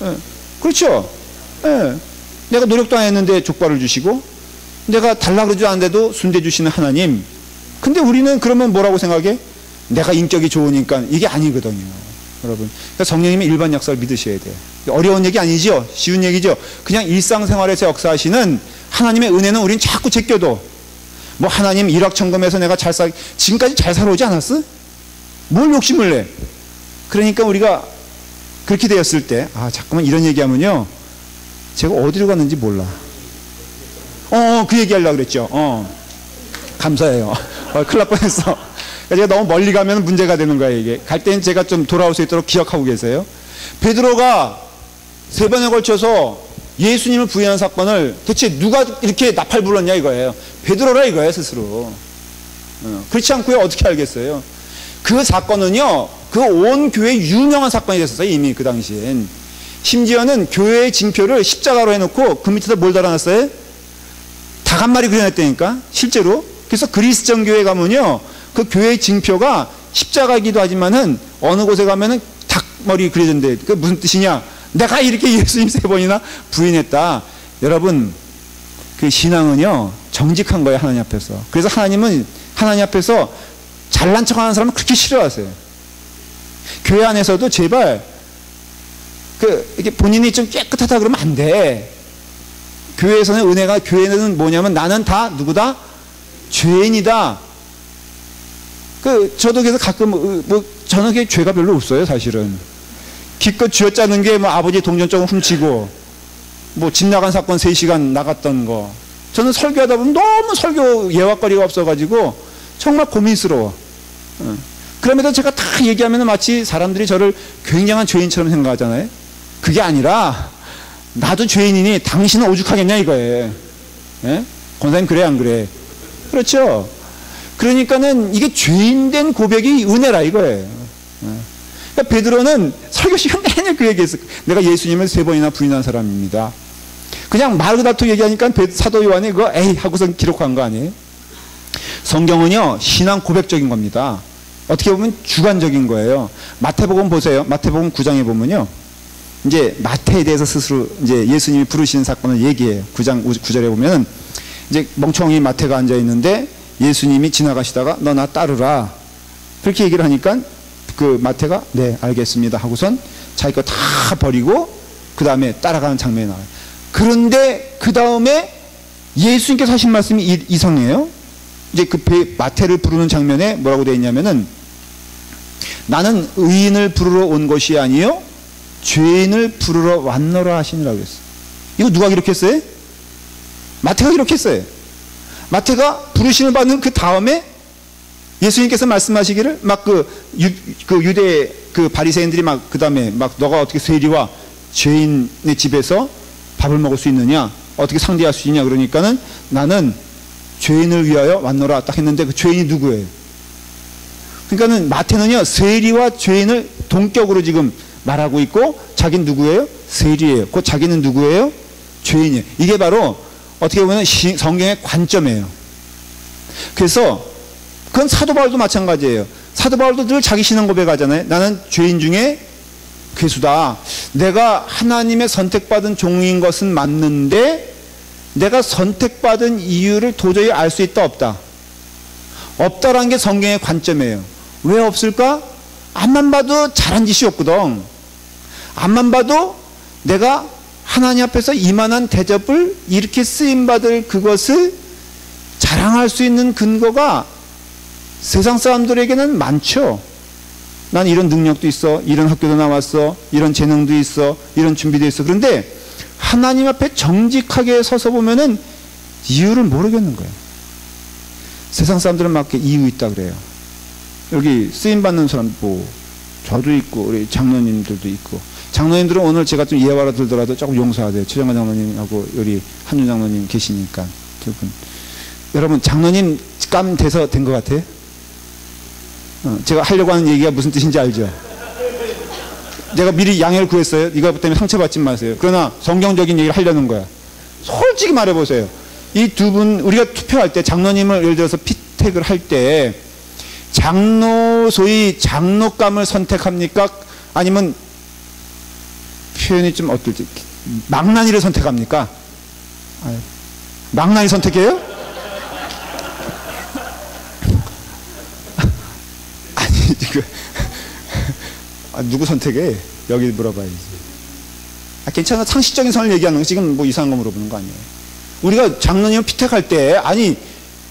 네. 그렇죠. 네. 내가 노력도 안 했는데 족발을 주시고 내가 달라 그러지 않는데도 순대 주시는 하나님. 근데 우리는 그러면 뭐라고 생각해? 내가 인격이 좋으니까. 이게 아니거든요 여러분. 그러니까 성령님의 일반 역사를 믿으셔야 돼요. 어려운 얘기 아니죠. 쉬운 얘기죠. 그냥 일상생활에서 역사하시는 하나님의 은혜는 우린 자꾸 제껴도 뭐 하나님 일확천금해서 내가 지금까지 잘 살아오지 않았어? 뭘 욕심을 내? 그러니까 우리가 그렇게 되었을 때 잠깐만 이런 얘기하면요 제가 어디로 갔는지 몰라. 그 얘기 하려고 그랬죠. 감사해요. 큰일 날 뻔했어. 제가 너무 멀리 가면 문제가 되는 거예요. 이게 갈 때는 제가 좀 돌아올 수 있도록 기억하고 계세요. 베드로가 3번에 걸쳐서 예수님을 부인한 사건을 대체 누가 이렇게 나팔 불렀냐 이거예요. 베드로라 이거예요 스스로. 그렇지 않고요 어떻게 알겠어요. 그 사건은요 그 온 교회에 유명한 사건이 됐었어요. 이미 그 당시엔. 심지어는 교회의 징표를 십자가로 해놓고 그 밑에다 뭘 달아놨어요? 닭 한 마리 그려놨다니까 실제로. 그래서 그리스 정교회 가면요 그 교회의 징표가 십자가이기도 하지만은 어느 곳에 가면은 닭머리 그려진대. 그 무슨 뜻이냐? 내가 이렇게 예수님 3번이나 부인했다. 여러분 그 신앙은요 정직한 거예요 하나님 앞에서. 그래서 하나님은 하나님 앞에서 잘난 척하는 사람은 그렇게 싫어하세요. 교회 안에서도 제발 이렇게 본인이 좀 깨끗하다 그러면 안 돼. 교회에서는 은혜가 교회는 뭐냐면 나는 다 누구다? 죄인이다. 저도 그래서 가끔 저는 그게 죄가 별로 없어요 사실은. 기껏 쥐어짜는 게 아버지 동전 조금 훔치고 집 나간 사건 3시간 나갔던 거. 저는 설교하다 보면 너무 설교 예화거리가 없어가지고 정말 고민스러워. 그럼에도 제가 다 얘기하면 마치 사람들이 저를 굉장한 죄인처럼 생각하잖아요. 그게 아니라 나도 죄인이니 당신은 오죽하겠냐 이거예요. 예? 권사님 그래 안 그래? 그렇죠. 그러니까는 이게 죄인된 고백이 은혜라 이거예요. 그러니까 베드로는 설교 시간 내내 그 얘기했어. 내가 예수님을 3번이나 부인한 사람입니다. 그냥 말 그대로 얘기하니까 사도 요한이 그거 에이 하고선 기록한 거 아니에요? 성경은요 신앙 고백적인 겁니다. 어떻게 보면 주관적인 거예요. 마태복음 보세요. 마태복음 9장에 보면요 이제 마태에 대해서 스스로 이제 예수님이 부르시는 사건을 얘기해요. 9장 9절에 보면은 이제 멍청이 마태가 앉아 있는데 예수님이 지나가시다가 너 나 따르라 그렇게 얘기를 하니까 그 마태가 네 알겠습니다 하고선 자기 거 다 버리고 그 다음에 따라가는 장면이 나와요. 그런데 그 다음에 예수님께서 하신 말씀이 이상해요. 이제 그 마태를 부르는 장면에 뭐라고 되어 있냐면은 나는 의인을 부르러 온 것이 아니요 죄인을 부르러 왔노라 하시니라고 했어요. 이거 누가 기록했어요? 마태가 기록했어요. 마태가 부르심을 받는 그 다음에 예수님께서 말씀하시기를 그 유대 그 바리새인들이 그 다음에 너가 어떻게 세리와 죄인의 집에서 밥을 먹을 수 있느냐 어떻게 상대할 수 있냐 그러니까는 나는 죄인을 위하여 왔노라 딱 했는데 그 죄인이 누구예요? 그러니까는 마태는요 세리와 죄인을 동격으로 지금 말하고 있고 자기는 누구예요? 세리예요. 그 자기는 누구예요? 죄인이에요. 이게 바로 어떻게 보면 성경의 관점이에요. 그래서 그건 사도 바울도 마찬가지예요. 사도 바울도 늘 자기 신앙 고백하잖아요. 나는 죄인 중에 괴수다. 내가 하나님의 선택받은 종인 것은 맞는데 내가 선택받은 이유를 도저히 알 수 있다 없다. 없다라는 게 성경의 관점이에요. 왜 없을까? 앞만 봐도 잘한 짓이 없거든. 앞만 봐도 내가 하나님 앞에서 이만한 대접을 이렇게 쓰임받을 그것을 자랑할 수 있는 근거가 세상 사람들에게는 많죠. 난 이런 능력도 있어, 이런 학교도 나왔어, 이런 재능도 있어, 이런 준비도 있어. 그런데 하나님 앞에 정직하게 서서 보면은 이유를 모르겠는 거예요. 세상 사람들은 막 이유 있다 그래요. 여기 쓰임받는 사람 뭐 저도 있고 우리 장로님들도 있고, 장로님들은 오늘 제가 좀 예화로 들더라도 조금 용서하세요. 최정관 장로님하고 우리 한윤 장로님 계시니까 두 분. 여러분 장로님 감 돼서 된 것 같아요? 제가 하려고 하는 얘기가 무슨 뜻인지 알죠? 내가 미리 양해를 구했어요. 이거 때문에 상처받지 마세요. 그러나 성경적인 얘기를 하려는 거야. 솔직히 말해보세요. 이 두 분, 우리가 투표할 때 장로님을 예를 들어서 피택을 할 때 장로, 소위 장로감을 선택합니까? 아니면 표현이 좀 어떨지 망나니를 선택합니까? 망나니 선택해요? 아니 이거 누구 선택해? 여기 물어봐야지. 괜찮아. 상식적인 선을 얘기하는 거 지금 뭐 이상한 거 물어보는 거 아니에요. 우리가 장로님을 피택할 때 아니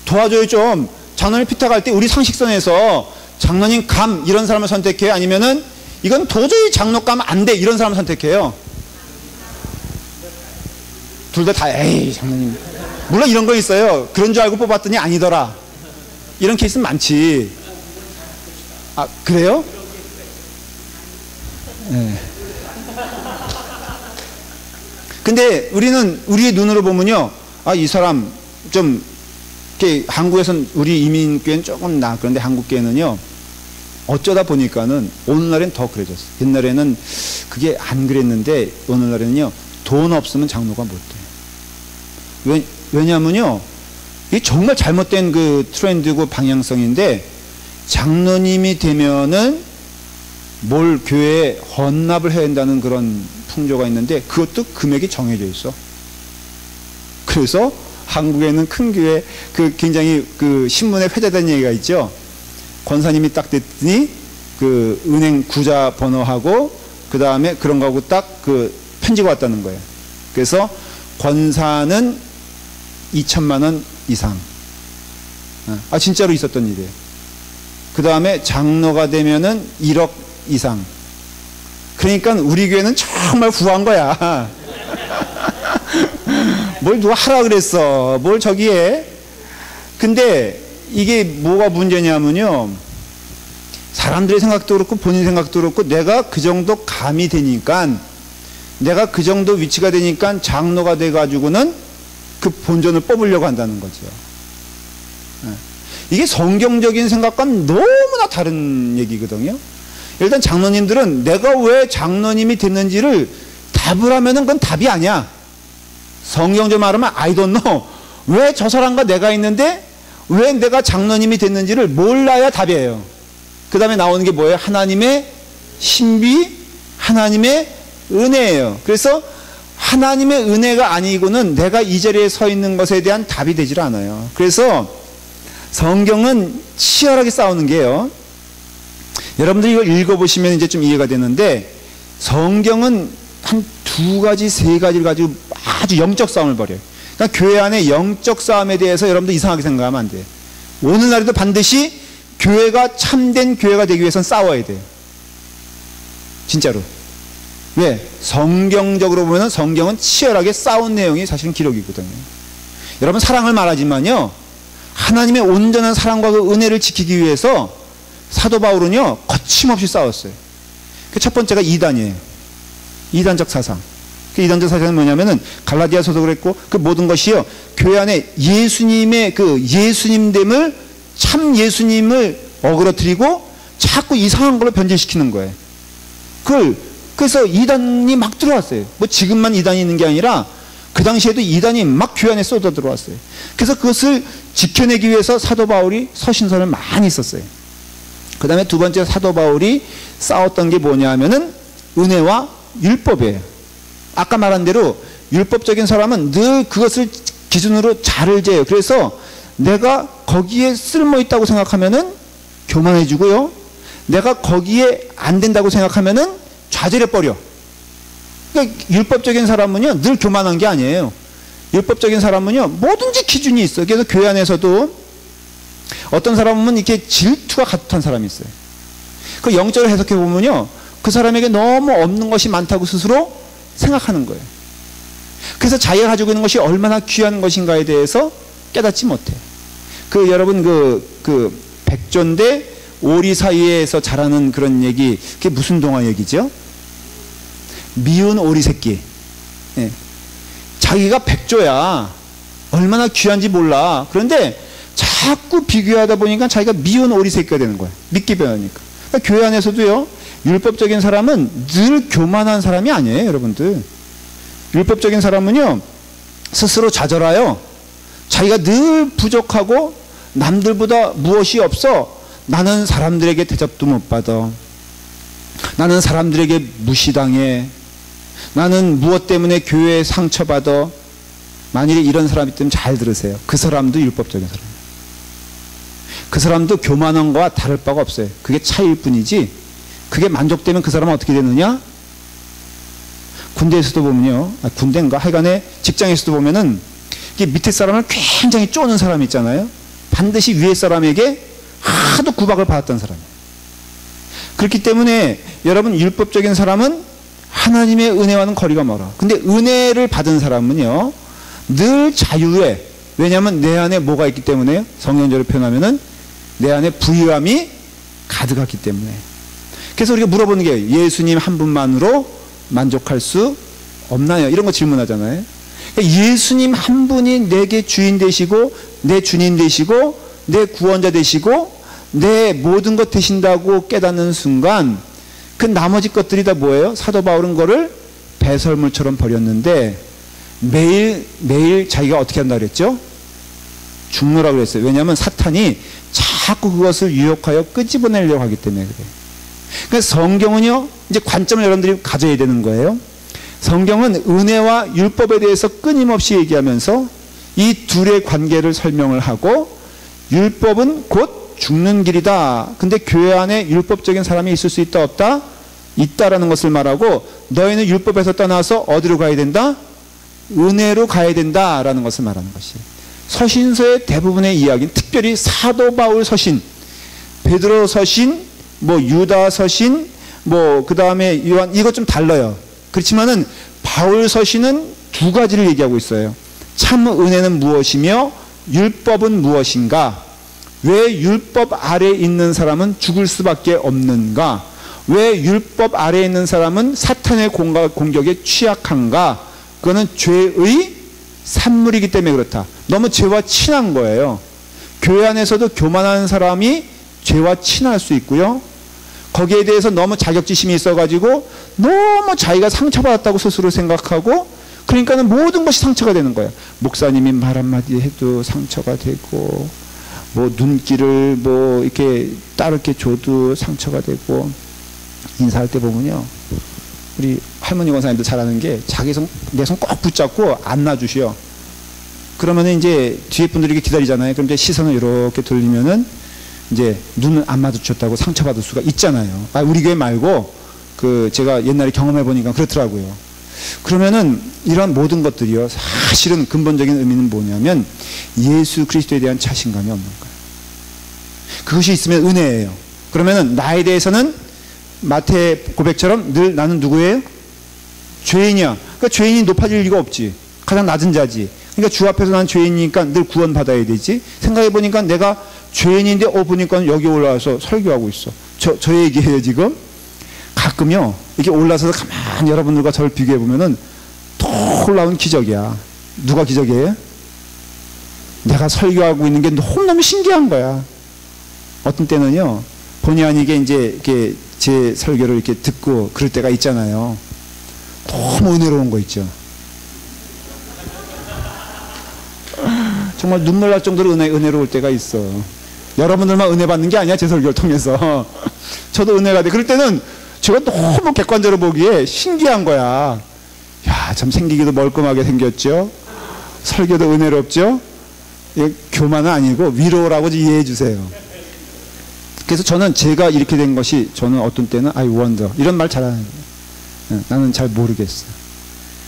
도와줘요 좀. 장로님 피택할 때 우리 상식선에서 장로님 감 이런 사람을 선택해요? 아니면은 이건 도저히 장로감 안 돼 이런 사람을 선택해요? 둘 다 에이 장로님 물론 이런 거 있어요. 그런 줄 알고 뽑았더니 아니더라 이런 케이스는 많지. 아 그래요? 네. 근데 우리는 우리의 눈으로 보면요, 아 이 사람 좀 이렇게 한국에서는 우리 이민교회는 조금 나. 그런데 한국교회는요 어쩌다 보니까는 오늘날엔 더 그래졌어. 옛날에는 그게 안 그랬는데 오늘날에는요 돈 없으면 장로가 못 돼. 왜냐하면요 이게 정말 잘못된 그 트렌드고 방향성인데, 장로님이 되면은 뭘 교회에 헌납을 해야 한다는 그런 풍조가 있는데 그것도 금액이 정해져 있어. 그래서 한국에는 큰 교회 그 굉장히 그 신문에 회자된 얘기가 있죠. 권사님이 딱 됐더니 그 은행 구자 번호하고 그 다음에 그런 거하고 딱 그 편지가 왔다는 거예요. 그래서 권사는 2천만 원 이상. 아 진짜로 있었던 일이에요. 그 다음에 장로가 되면은 1억 이상. 그러니까 우리 교회는 정말 후한 거야. 뭘 누가 하라 그랬어. 뭘 저기 해. 근데 이게 뭐가 문제냐면요, 사람들의 생각도 그렇고 본인 생각도 그렇고 내가 그 정도 감이 되니까, 내가 그 정도 위치가 되니까 장로가 돼가지고는 그 본전을 뽑으려고 한다는 거죠. 이게 성경적인 생각과는 너무나 다른 얘기거든요. 일단 장로님들은 내가 왜 장로님이 됐는지를 답을 하면은 그건 답이 아니야. 성경적으로 말하면 I don't know. 왜 저 사람과 내가 있는데 왜 내가 장로님이 됐는지를 몰라야 답이에요. 그 다음에 나오는 게 뭐예요? 하나님의 신비, 하나님의 은혜예요. 그래서 하나님의 은혜가 아니고는 내가 이 자리에 서 있는 것에 대한 답이 되질 않아요. 그래서 성경은 치열하게 싸우는 게요, 여러분들이 이걸 읽어보시면 이제 좀 이해가 되는데, 성경은 한 두 가지, 세 가지를 가지고 아주 영적 싸움을 벌여요. 그러니까 교회 안에 영적 싸움에 대해서 여러분들 이상하게 생각하면 안 돼요. 오늘날에도 반드시 교회가 참된 교회가 되기 위해서는 싸워야 돼요. 진짜로. 왜? 성경적으로 보면 성경은 치열하게 싸운 내용이 사실은 기록이거든요. 여러분 사랑을 말하지만요, 하나님의 온전한 사랑과 그 은혜를 지키기 위해서 사도 바울은요 거침없이 싸웠어요. 그 첫 번째가 이단이에요. 이단적 사상. 그 이단적 사상은 뭐냐면은 갈라디아서도 그랬고 그 모든 것이요 교회 안에 예수님의 그 예수님됨을, 참 예수님을 어그러뜨리고 자꾸 이상한 걸로 변질시키는 거예요. 그래서 이단이 막 들어왔어요. 뭐 지금만 이단이 있는 게 아니라 그 당시에도 이단이 막 교회 안에 쏟아 들어왔어요. 그래서 그것을 지켜내기 위해서 사도 바울이 서신서를 많이 썼어요. 그 다음에 두 번째 사도 바울이 싸웠던 게 뭐냐 하면은 은혜와 율법이에요. 아까 말한 대로 율법적인 사람은 늘 그것을 기준으로 자를 재요. 그래서 내가 거기에 쓸모 있다고 생각하면은 교만해지고요, 내가 거기에 안 된다고 생각하면은 좌절해버려. 그러니까 율법적인 사람은요 늘 교만한 게 아니에요. 율법적인 사람은요 뭐든지 기준이 있어요. 그래서 교회 안에서도 어떤 사람은 이렇게 질투가 가득한 사람이 있어요. 그 영적으로 해석해 보면요, 그 사람에게 너무 없는 것이 많다고 스스로 생각하는 거예요. 그래서 자기가 가지고 있는 것이 얼마나 귀한 것인가에 대해서 깨닫지 못해. 여러분 백조 대 오리 사이에서 자라는 그런 얘기, 그게 무슨 동화 얘기죠? 미운 오리 새끼. 예. 자기가 백조야. 얼마나 귀한지 몰라. 그런데 자꾸 비교하다 보니까 자기가 미운 오리 새끼가 되는 거야. 믿기 배우니까. 그러니까 교회 안에서도요, 율법적인 사람은 늘 교만한 사람이 아니에요, 여러분들. 율법적인 사람은요, 스스로 좌절하여 자기가 늘 부족하고 남들보다 무엇이 없어. 나는 사람들에게 대접도 못 받아. 나는 사람들에게 무시당해. 나는 무엇 때문에 교회에 상처받아. 만일에 이런 사람이 있다면 잘 들으세요. 그 사람도 율법적인 사람이에요. 그 사람도 교만한 거와 다를 바가 없어요. 그게 차이일 뿐이지, 그게 만족되면 그 사람은 어떻게 되느냐? 군대에서도 보면요, 군대인가? 하여간에 직장에서도 보면은 이게 밑에 사람을 굉장히 쪼는 사람이 있잖아요. 반드시 위에 사람에게 하도 구박을 받았던 사람이에요. 그렇기 때문에 여러분, 율법적인 사람은 하나님의 은혜와는 거리가 멀어. 근데 은혜를 받은 사람은요, 늘 자유해. 왜냐하면 내 안에 뭐가 있기 때문에, 성경적으로 표현하면은 내 안에 부유함이 가득하기 때문에. 그래서 우리가 물어보는 게, 예수님 한 분만으로 만족할 수 없나요? 이런 거 질문하잖아요. 예수님 한 분이 내게 주인 되시고, 내 주님 되시고, 내 구원자 되시고, 내 모든 것 되신다고 깨닫는 순간, 그 나머지 것들이 다 뭐예요? 사도 바울은 거를 배설물처럼 버렸는데, 매일 자기가 어떻게 한다 그랬죠? 죽노라고 그랬어요. 왜냐하면 사탄이 자꾸 그것을 유혹하여 끄집어내려고 하기 때문에 그래요. 그래서 성경은요, 이제 관점을 여러분들이 가져야 되는 거예요. 성경은 은혜와 율법에 대해서 끊임없이 얘기하면서 이 둘의 관계를 설명을 하고, 율법은 곧 죽는 길이다. 근데 교회 안에 율법적인 사람이 있을 수 있다 없다? 있다라는 것을 말하고, 너희는 율법에서 떠나서 어디로 가야 된다? 은혜로 가야 된다라는 것을 말하는 것이에요. 서신서의 대부분의 이야기는, 특별히 사도 바울 서신, 베드로 서신, 유다 서신, 그 다음에 요한, 이것 좀 달라요. 그렇지만은 바울 서신은 두 가지를 얘기하고 있어요. 참 은혜는 무엇이며 율법은 무엇인가? 왜 율법 아래에 있는 사람은 죽을 수밖에 없는가? 왜 율법 아래에 있는 사람은 사탄의 공격에 취약한가? 그거는 죄의 산물이기 때문에 그렇다. 너무 죄와 친한 거예요. 교회 안에서도 교만한 사람이 죄와 친할 수 있고요, 거기에 대해서 너무 자격지심이 있어가지고 너무 자기가 상처받았다고 스스로 생각하고, 그러니까는 모든 것이 상처가 되는 거예요. 목사님이 말 한마디 해도 상처가 되고, 눈길을 이렇게 따르게 줘도 상처가 되고. 인사할 때 보면요, 우리 할머니 권사님도 잘하는 게, 내 손 꼭 붙잡고 안아주셔. 그러면은 이제 뒤에 분들이 이렇게 기다리잖아요. 그럼 이제 시선을 이렇게 돌리면은 이제 눈을 안 마주쳤다고 상처받을 수가 있잖아요. 우리 교회 말고 제가 옛날에 경험해 보니까 그렇더라고요. 그러면은 이런 모든 것들이요, 사실은 근본적인 의미는 뭐냐면 예수 그리스도에 대한 자신감이 없는 거예요. 그것이 있으면 은혜예요. 그러면은 나에 대해서는 마태 고백처럼 늘 나는 누구예요? 죄인이야. 그러니까 죄인이 높아질 리가 없지. 가장 낮은 자지. 그러니까 주 앞에서 난 죄인이니까 늘 구원받아야 되지. 생각해보니까 내가 죄인인데 보니까 여기 올라와서 설교하고 있어. 저 얘기해요 지금. 가끔요 이렇게 올라서서 가만히 여러분들과 저를 비교해보면은 놀라운 기적이야. 누가 기적이에요? 내가 설교하고 있는 게 너무너무 신기한 거야. 어떤 때는요, 본의 아니게 이제 이렇게 제 설교를 이렇게 듣고 그럴 때가 있잖아요. 너무 은혜로운 거 있죠. 정말 눈물 날 정도로 은혜로울 때가 있어. 여러분들만 은혜 받는 게 아니야, 제 설교를 통해서. 저도 은혜가 돼. 그럴 때는 제가 너무 객관적으로 보기에 신기한 거야. 야, 참 생기기도 멀끔하게 생겼죠. 설교도 은혜롭죠. 교만은 아니고 위로라고 이해해 주세요. 그래서 저는 제가 이렇게 된 것이, 저는 어떤 때는 I wonder 이런 말 잘하는 거예요. 나는 잘 모르겠어.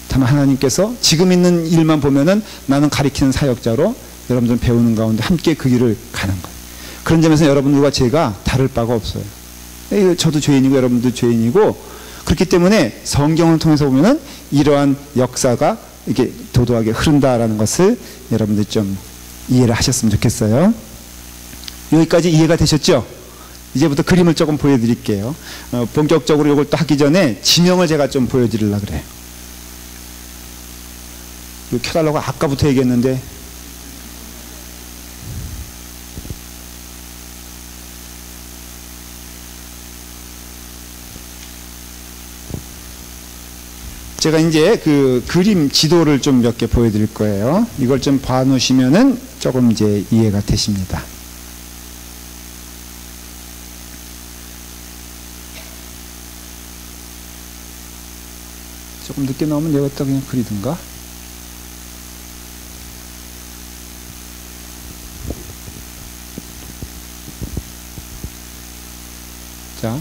다만 하나님께서 지금 있는 일만 보면은 나는 가리키는 사역자로 여러분들 배우는 가운데 함께 그 길을 가는 거예요. 그런 점에서 여러분들과 제가 다를 바가 없어요. 저도 죄인이고 여러분도 죄인이고, 그렇기 때문에 성경을 통해서 보면은 이러한 역사가 이렇게 도도하게 흐른다라는 것을 여러분들 좀 이해를 하셨으면 좋겠어요. 여기까지 이해가 되셨죠? 이제부터 그림을 조금 보여드릴게요. 본격적으로 이걸 또 하기 전에 지명을 제가 좀 보여드리려고 그래요. 이거 켜달라고 아까부터 얘기했는데, 제가 이제 그 그림 지도를 좀 몇 개 보여드릴 거예요. 이걸 좀 봐놓으시면은 조금 이제 이해가 되십니다. 조금 늦게 나오면 내가 또 그냥 그리든가. 자.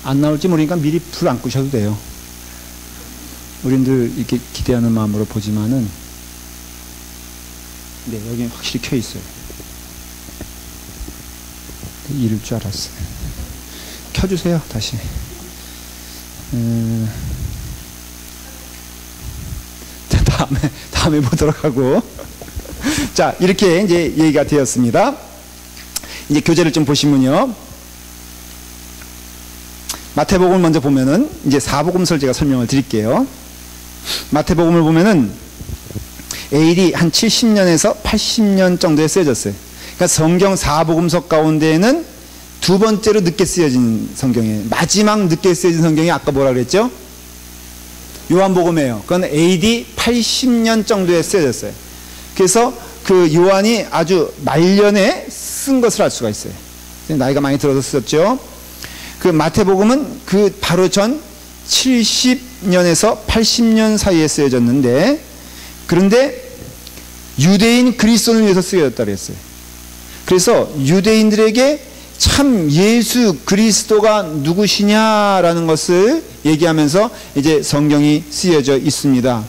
안 나올지 모르니까 미리 불 안 끄셔도 돼요. 우리들 이렇게 기대하는 마음으로 보지만은, 네, 여기 확실히 켜 있어요. 이럴 줄 알았어요. 켜주세요, 다시. 다음에 보도록 하고. 자, 이렇게 이제 얘기가 되었습니다. 이제 교재를 좀 보시면요. 마태복음을 먼저 보면은, 이제 사복음서를 제가 설명을 드릴게요. 마태복음을 보면은 AD 한 70년에서 80년 정도에 쓰여졌어요. 그러니까 성경 사복음서 가운데에는 두 번째로 늦게 쓰여진 성경이에요. 마지막 늦게 쓰여진 성경이 아까 뭐라 그랬죠? 요한복음이에요. 그건 AD 80년 정도에 쓰여졌어요. 그래서 그 요한이 아주 말년에 쓴 것을 알 수가 있어요. 나이가 많이 들어서 썼죠. 그 마태복음은 그 바로 전 70년에서 80년 사이에 쓰여졌는데, 그런데 유대인 그리스도를 위해서 쓰여졌다 그랬어요. 그래서 유대인들에게 참 예수 그리스도가 누구시냐라는 것을 얘기하면서 이제 성경이 쓰여져 있습니다.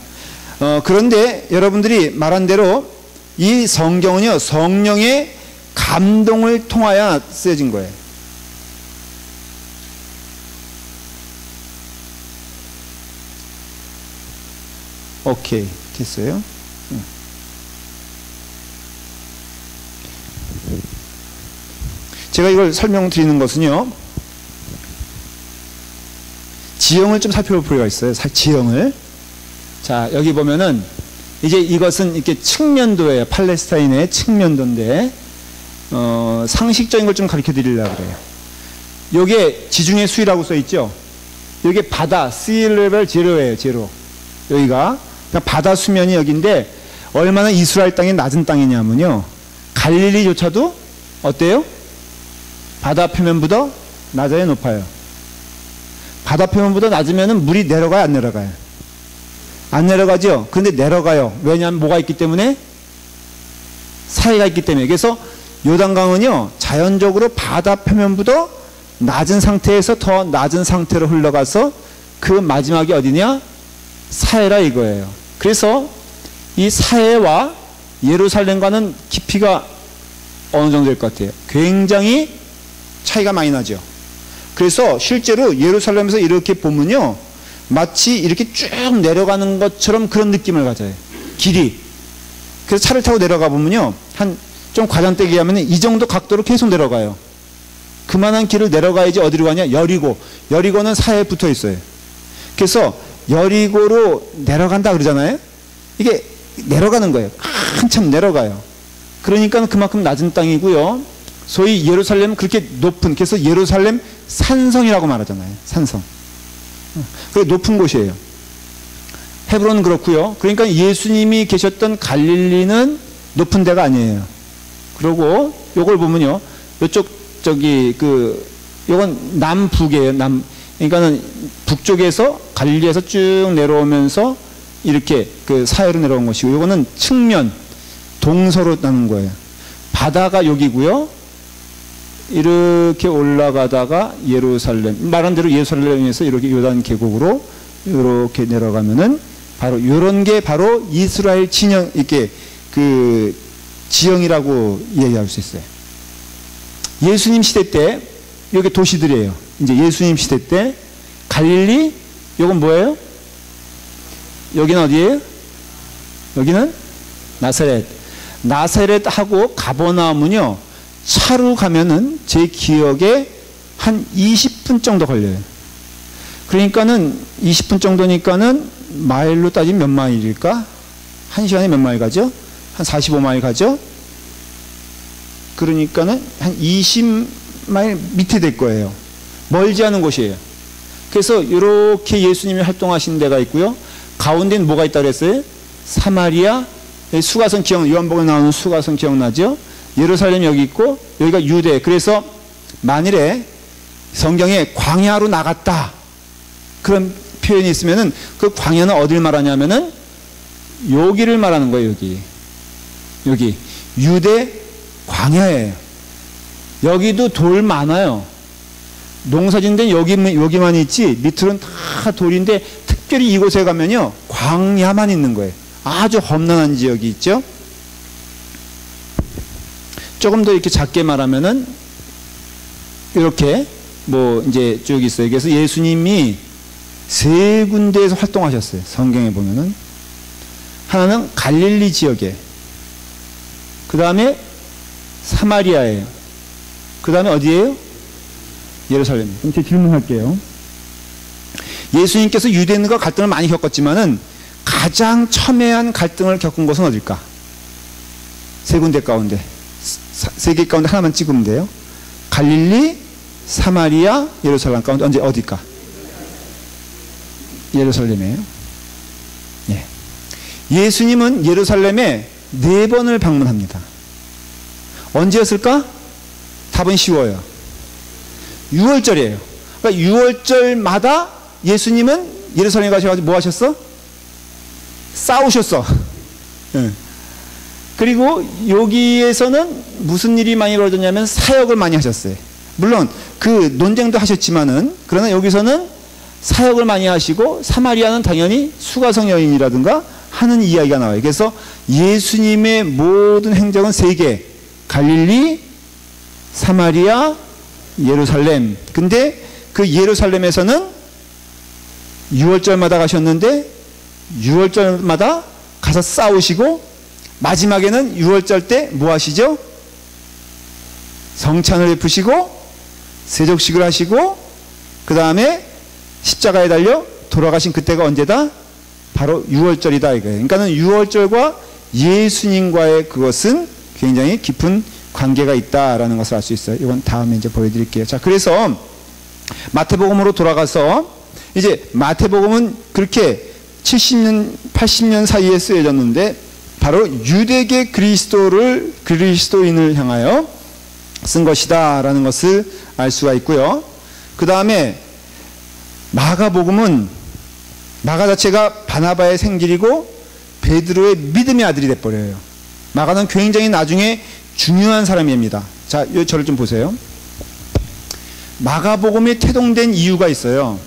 그런데 여러분들이 말한 대로 이 성경은요, 성령의 감동을 통하여 쓰여진 거예요. 오케이, 됐어요. 제가 이걸 설명드리는 것은요, 지형을 좀 살펴볼 필요가 있어요. 지형을. 자, 여기 보면은 이제 이것은 이렇게 측면도예요. 팔레스타인의 측면도인데, 상식적인 걸 좀 가르쳐 드리려고 그래요. 요게 지중해 수위라고 써 있죠. 요게 바다, sea level zero예요. 제로. 여기가. 그러니까 바다 수면이 여기인데, 얼마나 이스라엘 땅이 낮은 땅이냐면요, 갈릴리조차도 어때요? 바다 표면보다 낮아요, 높아요? 바다 표면보다 낮으면 물이 내려가요, 안 내려가요? 안 내려가죠? 근데 내려가요. 왜냐하면 뭐가 있기 때문에? 사이가 있기 때문에. 그래서 요단강은요, 자연적으로 바다 표면보다 낮은 상태에서 더 낮은 상태로 흘러가서 그 마지막이 어디냐? 사해라 이거예요. 그래서 이 사해와 예루살렘과는 깊이가 어느 정도 될 것 같아요? 굉장히 차이가 많이 나죠. 그래서 실제로 예루살렘에서 이렇게 보면요, 마치 이렇게 쭉 내려가는 것처럼 그런 느낌을 가져요. 길이. 그래서 차를 타고 내려가 보면요, 한 좀 과장되게 하면 이 정도 각도로 계속 내려가요. 그만한 길을 내려가야지 어디로 가냐? 여리고. 여리고는 사해에 붙어 있어요. 그래서 여리고로 내려간다 그러잖아요. 이게 내려가는 거예요. 한참 내려가요. 그러니까 그만큼 낮은 땅이고요. 소위 예루살렘은 그렇게 높은, 그래서 예루살렘 산성이라고 말하잖아요. 산성. 그게 높은 곳이에요. 헤브론은 그렇고요. 그러니까 예수님이 계셨던 갈릴리는 높은 데가 아니에요. 그리고 요걸 보면요, 요쪽 요건 남북이에요. 그러니까는 북쪽에서 갈릴리에서 쭉 내려오면서 이렇게 그 사해로 내려온 것이고, 요거는 측면 동서로 나는 거예요. 바다가 여기고요. 이렇게 올라가다가 예루살렘, 말한 대로 예루살렘에서 이렇게 요단 계곡으로 이렇게 내려가면은 바로 이런 게 바로 이스라엘 진영, 이렇게 그 지형이라고 이야기할 수 있어요. 예수님 시대 때 여기 도시들이에요. 이제 예수님 시대 때 갈릴리, 요건 뭐예요? 여기는 어디예요? 여기는 나사렛. 나사렛하고 가버나움은요, 차로 가면은 제 기억에 한 20분 정도 걸려요. 그러니까는 20분 정도니까는 마일로 따지면 몇 마일일까? 한 시간에 몇 마일 가죠? 한 45마일 가죠? 그러니까는 한 20마일 밑에 될 거예요. 멀지 않은 곳이에요. 그래서 이렇게 예수님이 활동하신 데가 있고요. 가운데는 뭐가 있다고 그랬어요? 사마리아, 수가성 요한복음에 나오는 수가성 기억나죠? 예루살렘 여기 있고, 여기가 유대. 그래서 만일에 성경에 광야로 나갔다, 그런 표현이 있으면은 그 광야는 어딜 말하냐면은 여기를 말하는 거예요. 여기 유대 광야예요. 여기도 돌 많아요. 농사짓는 여기만 있지 밑으로는 다 돌인데, 특별히 이곳에 가면요 광야만 있는 거예요. 아주 험난한 지역이 있죠. 조금 더 이렇게 작게 말하면은 이렇게 뭐 이제 쭉 있어요. 그래서 예수님이 세 군데에서 활동하셨어요. 성경에 보면은 하나는 갈릴리 지역에, 그 다음에 사마리아예요. 그 다음에 어디예요? 예루살렘. 그럼 제가 질문할게요. 예수님께서 유대인과 갈등을 많이 겪었지만은 가장 첨예한 갈등을 겪은 곳은 어딜까? 세 군데 가운데, 세 개 가운데 하나만 찍으면 돼요. 갈릴리, 사마리아, 예루살렘 가운데 언제 어딜까? 예루살렘이에요. 예. 예수님은 예루살렘에 4번을 방문합니다. 언제였을까? 답은 쉬워요. 6월절이에요. 그러니까 6월절마다 예수님은 예루살렘에 가셔가지고 뭐 하셨어? 싸우셨어. 예. 그리고 여기에서는 무슨 일이 많이 벌어졌냐면 사역을 많이 하셨어요. 물론 그 논쟁도 하셨지만은, 그러나 여기서는 사역을 많이 하시고, 사마리아는 당연히 수가성 여인이라든가 하는 이야기가 나와요. 그래서 예수님의 모든 행적은 3개, 갈릴리, 사마리아, 예루살렘. 근데 그 예루살렘에서는 6월절마다 가셨는데 6월절마다 가서 싸우시고, 마지막에는 6월절 때 뭐 하시죠? 성찬을 베푸시고 세족식을 하시고, 그 다음에 십자가에 달려 돌아가신 그때가 언제다? 바로 6월절이다 이거예요. 그러니까는 6월절과 예수님과의 그것은 굉장히 깊은 관계가 있다라는 것을 알 수 있어요. 이건 다음에 이제 보여드릴게요. 자, 그래서 마태복음으로 돌아가서, 이제 마태복음은 그렇게 70년, 80년 사이에 쓰여졌는데 바로 유대계 그리스도인을 향하여 쓴 것이다라는 것을 알 수가 있고요. 그 다음에 마가복음은, 마가 자체가 바나바의 생길이고 베드로의 믿음의 아들이 돼버려요. 마가는 굉장히 나중에 중요한 사람입니다. 자, 저를 좀 보세요. 마가복음이 태동된 이유가 있어요.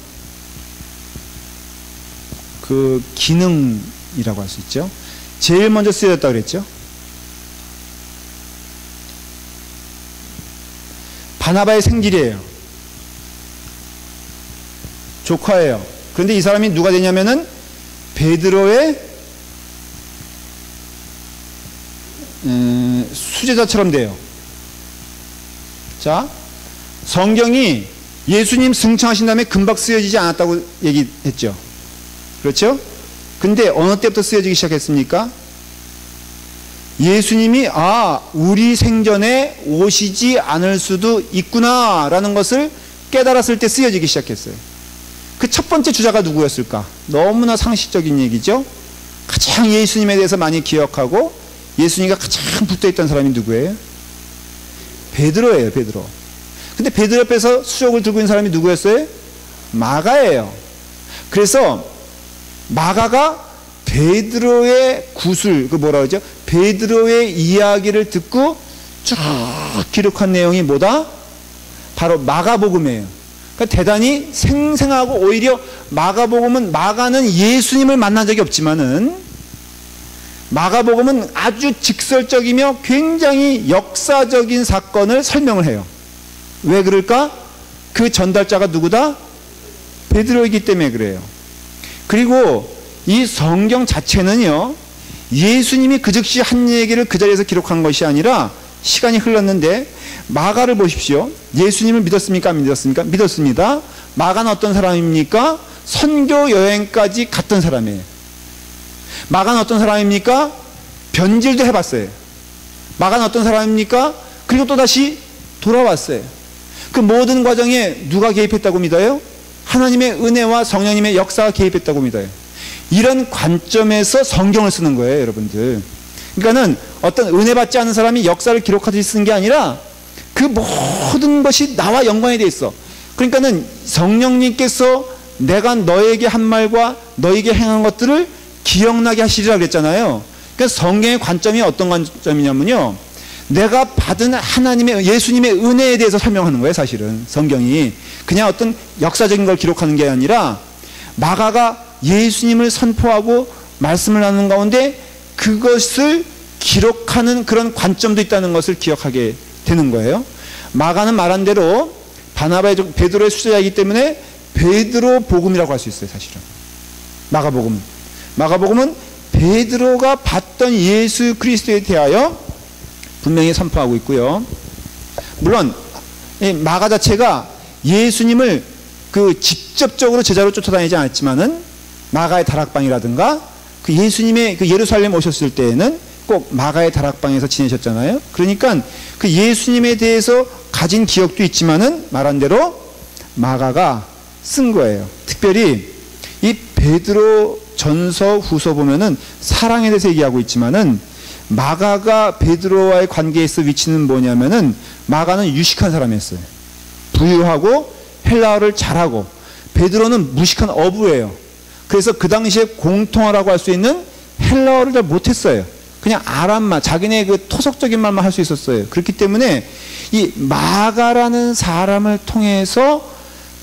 그 기능이라고 할 수 있죠. 제일 먼저 쓰여졌다고 그랬죠. 바나바의 생길이에요. 조카예요. 그런데 이 사람이 누가 되냐면은 베드로의 수제자처럼 돼요. 자, 성경이 예수님 승천하신 다음에 금방 쓰여지지 않았다고 얘기했죠. 그렇죠? 근데 어느 때부터 쓰여지기 시작했습니까? 예수님이 우리 생전에 오시지 않을 수도 있구나 라는 것을 깨달았을 때 쓰여지기 시작했어요. 그 첫 번째 주자가 누구였을까? 너무나 상식적인 얘기죠. 가장 예수님에 대해서 많이 기억하고 예수님과 가장 붙어있던 사람이 누구예요? 베드로예요. 베드로. 근데 베드로 옆에서 수족을 들고 있는 사람이 누구였어요? 마가예요. 그래서 마가가 베드로의 구술, 그 뭐라 그러죠? 베드로의 이야기를 듣고 쭉 기록한 내용이 뭐다? 바로 마가복음이에요. 그러니까 대단히 생생하고, 오히려 마가는 예수님을 만난 적이 없지만은 마가복음은 아주 직설적이며 굉장히 역사적인 사건을 설명을 해요. 왜 그럴까? 그 전달자가 누구다? 베드로이기 때문에 그래요. 그리고 이 성경 자체는요, 예수님이 그 즉시 한 얘기를 그 자리에서 기록한 것이 아니라 시간이 흘렀는데, 마가를 보십시오. 예수님을 믿었습니까? 안 믿었습니까? 믿었습니다. 마가는 어떤 사람입니까? 선교 여행까지 갔던 사람이에요. 마가는 어떤 사람입니까? 변질도 해봤어요. 마가는 어떤 사람입니까? 그리고 또다시 돌아왔어요. 그 모든 과정에 누가 개입했다고 믿어요? 하나님의 은혜와 성령님의 역사가 개입했다고 믿어요. 이런 관점에서 성경을 쓰는 거예요, 여러분들. 그러니까는 어떤 은혜 받지 않은 사람이 역사를 기록하듯이 쓰는 게 아니라 그 모든 것이 나와 연관이 돼 있어. 그러니까는 성령님께서 내가 너에게 한 말과 너에게 행한 것들을 기억나게 하시리라 그랬잖아요. 그러니까 성경의 관점이 어떤 관점이냐면요, 내가 받은 하나님의, 예수님의 은혜에 대해서 설명하는 거예요. 사실은 성경이 그냥 어떤 역사적인 걸 기록하는 게 아니라, 마가가 예수님을 선포하고 말씀을 나누는 가운데 그것을 기록하는 그런 관점도 있다는 것을 기억하게 되는 거예요. 마가는 말한 대로 베드로의 수제자이기 때문에 베드로 복음이라고 할 수 있어요. 사실은 마가복음은 베드로가 봤던 예수 그리스도에 대하여 분명히 선포하고 있고요. 물론 마가 자체가 예수님을 직접적으로 제자로 쫓아다니지 않았지만은, 마가의 다락방이라든가 그 예수님의 그 예루살렘 오셨을 때에는 꼭 마가의 다락방에서 지내셨잖아요. 그러니까 그 예수님에 대해서 가진 기억도 있지만은, 말한 대로 마가가 쓴 거예요. 특별히 이 베드로 전서 후서 보면은 사랑에 대해서 얘기하고 있지만은, 마가가 베드로와의 관계에서 위치는 뭐냐면은, 마가는 유식한 사람이었어요. 부유하고 헬라어를 잘하고, 베드로는 무식한 어부예요. 그래서 그 당시에 공통어라고 할 수 있는 헬라어를 잘 못했어요. 그냥 아람말, 자기네 그 토속적인 말만 할 수 있었어요. 그렇기 때문에 이 마가라는 사람을 통해서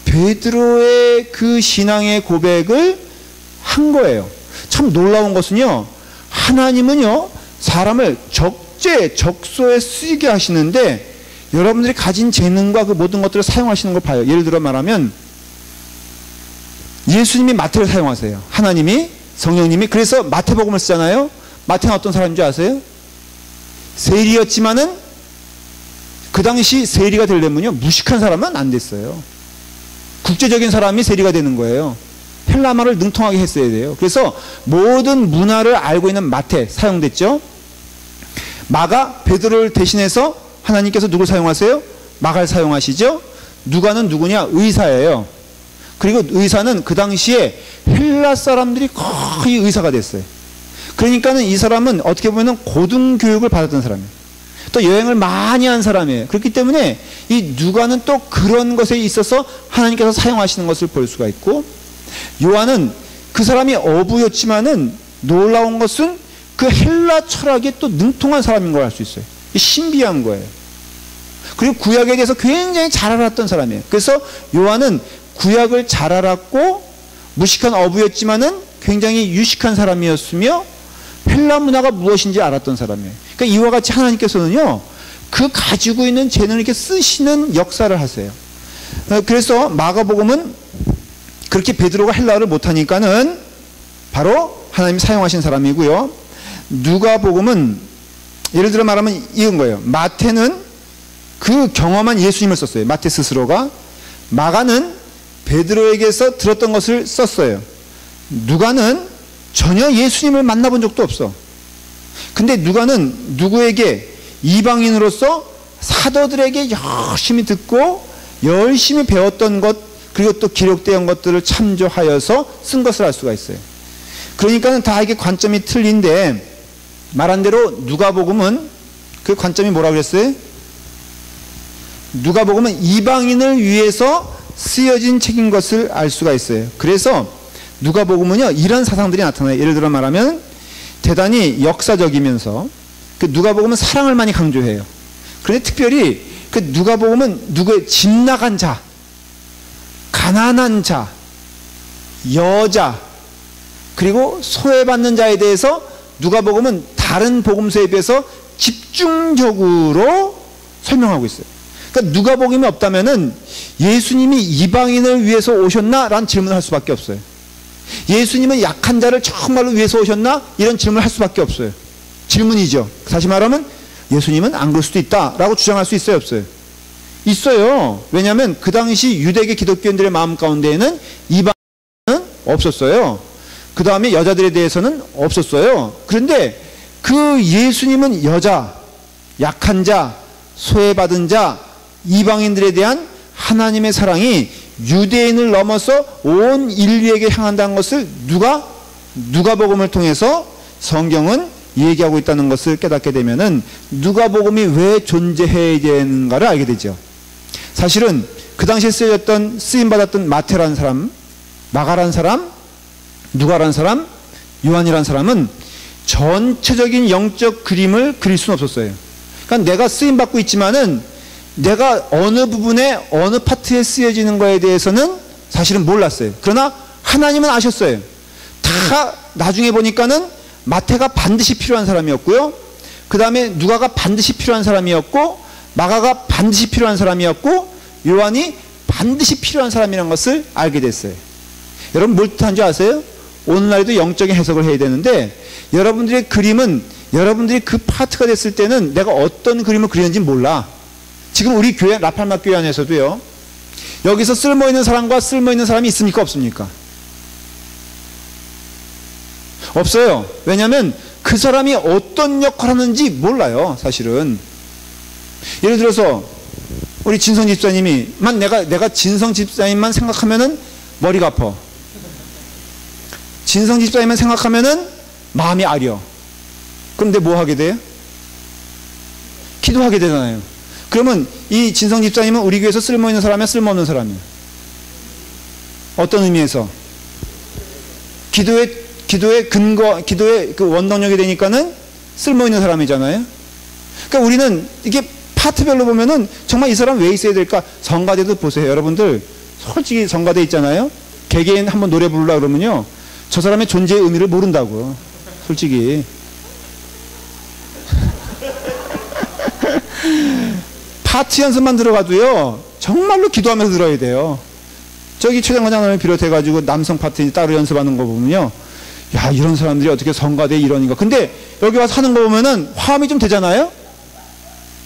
베드로의 그 신앙의 고백을 한 거예요. 참 놀라운 것은요, 하나님은요 사람을 적소에 쓰게 하시는데, 여러분들이 가진 재능과 그 모든 것들을 사용하시는 걸 봐요. 예를 들어 말하면, 예수님이 마태를 사용하세요. 하나님이, 성령님이. 그래서 마태복음을 쓰잖아요. 마태는 어떤 사람인 줄 아세요? 세리였지만은 그 당시 세리가 되려면요, 무식한 사람은 안 됐어요. 국제적인 사람이 세리가 되는 거예요. 헬라말을 능통하게 했어야 돼요. 그래서 모든 문화를 알고 있는 마태 사용됐죠. 마가, 베드로를 대신해서 하나님께서 누굴 사용하세요? 마가를 사용하시죠. 누가는 누구냐? 의사예요. 그리고 의사는 그 당시에 헬라 사람들이 거의 의사가 됐어요. 그러니까는 이 사람은 어떻게 보면 고등교육을 받았던 사람이에요. 또 여행을 많이 한 사람이에요. 그렇기 때문에 이 누가는 또 그런 것에 있어서 하나님께서 사용하시는 것을 볼 수가 있고, 요한은 그 사람이 어부였지만은 놀라운 것은 그 헬라 철학에 또 능통한 사람인 걸 알 수 있어요. 신비한 거예요. 그리고 구약에 대해서 굉장히 잘 알았던 사람이에요. 그래서 요한은 구약을 잘 알았고, 무식한 어부였지만은 굉장히 유식한 사람이었으며, 헬라 문화가 무엇인지 알았던 사람이에요. 그러니까 이와 같이 하나님께서는요, 그 가지고 있는 재능을 이렇게 쓰시는 역사를 하세요. 그래서 마가복음은 그렇게 베드로가 헬라어를 못하니까는 바로 하나님이 사용하신 사람이고요. 누가복음은 예를 들어 말하면 이런 거예요. 마태는 그 경험한 예수님을 썼어요. 마태 스스로가. 마가는 베드로에게서 들었던 것을 썼어요. 누가는 전혀 예수님을 만나본 적도 없어. 근데 누가는 누구에게, 이방인으로서 사도들에게 열심히 듣고 열심히 배웠던 것, 그리고 또 기록된 것들을 참조하여서 쓴 것을 알 수가 있어요. 그러니까는 다 이게 관점이 틀린데, 말한 대로 누가복음은 그 관점이 뭐라고 그랬어요? 누가복음은 이방인을 위해서 쓰여진 책인 것을 알 수가 있어요. 그래서 누가복음은요, 이런 사상들이 나타나요. 예를 들어 말하면 대단히 역사적이면서, 그 누가복음은 사랑을 많이 강조해요. 그런데 특별히 그 누가복음은 누구의 집 나간 자, 가난한 자, 여자, 그리고 소외받는 자에 대해서 누가복음은 다른 복음서에 비해서 집중적으로 설명하고 있어요. 그러니까 누가복음이 없다면은 예수님이 이방인을 위해서 오셨나? 라는 질문을 할 수밖에 없어요. 예수님은 약한 자를 정말로 위해서 오셨나? 이런 질문을 할 수밖에 없어요. 질문이죠. 다시 말하면 예수님은 안 그럴 수도 있다 라고 주장할 수 있어요, 없어요? 있어요. 왜냐하면 그 당시 유대계 기독교인들의 마음 가운데에는 이방인은 없었어요. 그 다음에 여자들에 대해서는 없었어요. 그런데 그 예수님은 여자, 약한 자, 소외받은 자, 이방인들에 대한 하나님의 사랑이 유대인을 넘어서 온 인류에게 향한다는 것을 누가복음을 통해서 성경은 얘기하고 있다는 것을 깨닫게 되면은 누가복음이 왜 존재해야 되는가를 알게 되죠. 사실은 그 당시에 쓰임받았던 마태라는 사람, 마가라는 사람, 누가라는 사람, 요한이라는 사람은 전체적인 영적 그림을 그릴 수는 없었어요. 그러니까 내가 쓰임받고 있지만은 내가 어느 부분에 어느 파트에 쓰여지는 거에 대해서는 사실은 몰랐어요. 그러나 하나님은 아셨어요. 다 나중에 보니까는 마태가 반드시 필요한 사람이었고요. 그 다음에 누가가 반드시 필요한 사람이었고, 마가가 반드시 필요한 사람이었고, 요한이 반드시 필요한 사람이라는 것을 알게 됐어요. 여러분 뭘 뜻한 줄 아세요? 오늘날에도 영적인 해석을 해야 되는데, 여러분들의 그림은 여러분들이 그 파트가 됐을 때는 내가 어떤 그림을 그리는지 몰라. 지금 우리 교회 라팔마 교회 안에서도요, 여기서 쓸모있는 사람과 쓸모있는 사람이 있습니까, 없습니까? 없어요. 왜냐하면 그 사람이 어떤 역할을 하는지 몰라요, 사실은. 예를 들어서 우리 진성 집사님이만 내가 진성 집사님만 생각하면은 머리가 아파. 진성 집사님만 생각하면은 마음이 아려. 그럼 내가 뭐 하게 돼요? 기도하게 되잖아요. 그러면 이 진성 집사님은 우리 교회에서 쓸모있는 사람이야, 쓸모없는 사람이야? 어떤 의미에서? 기도의 근거, 기도의 그 원동력이 되니까는 쓸모있는 사람이잖아요. 그러니까 우리는 이게 파트별로 보면은 정말 이 사람 왜 있어야 될까? 성가대도 보세요. 여러분들 솔직히 성가대 있잖아요. 개개인 한번 노래 부르려고 그러면요, 저 사람의 존재의 의미를 모른다고. 솔직히. 파트 연습만 들어가도요, 정말로 기도하면서 들어야 돼요. 저기 최장관장님을 비롯해가지고 남성 파트 따로 연습하는 거 보면요, 야, 이런 사람들이 어떻게 성가대 이러는가. 근데 여기 와서 하는 거 보면은 화음이 좀 되잖아요?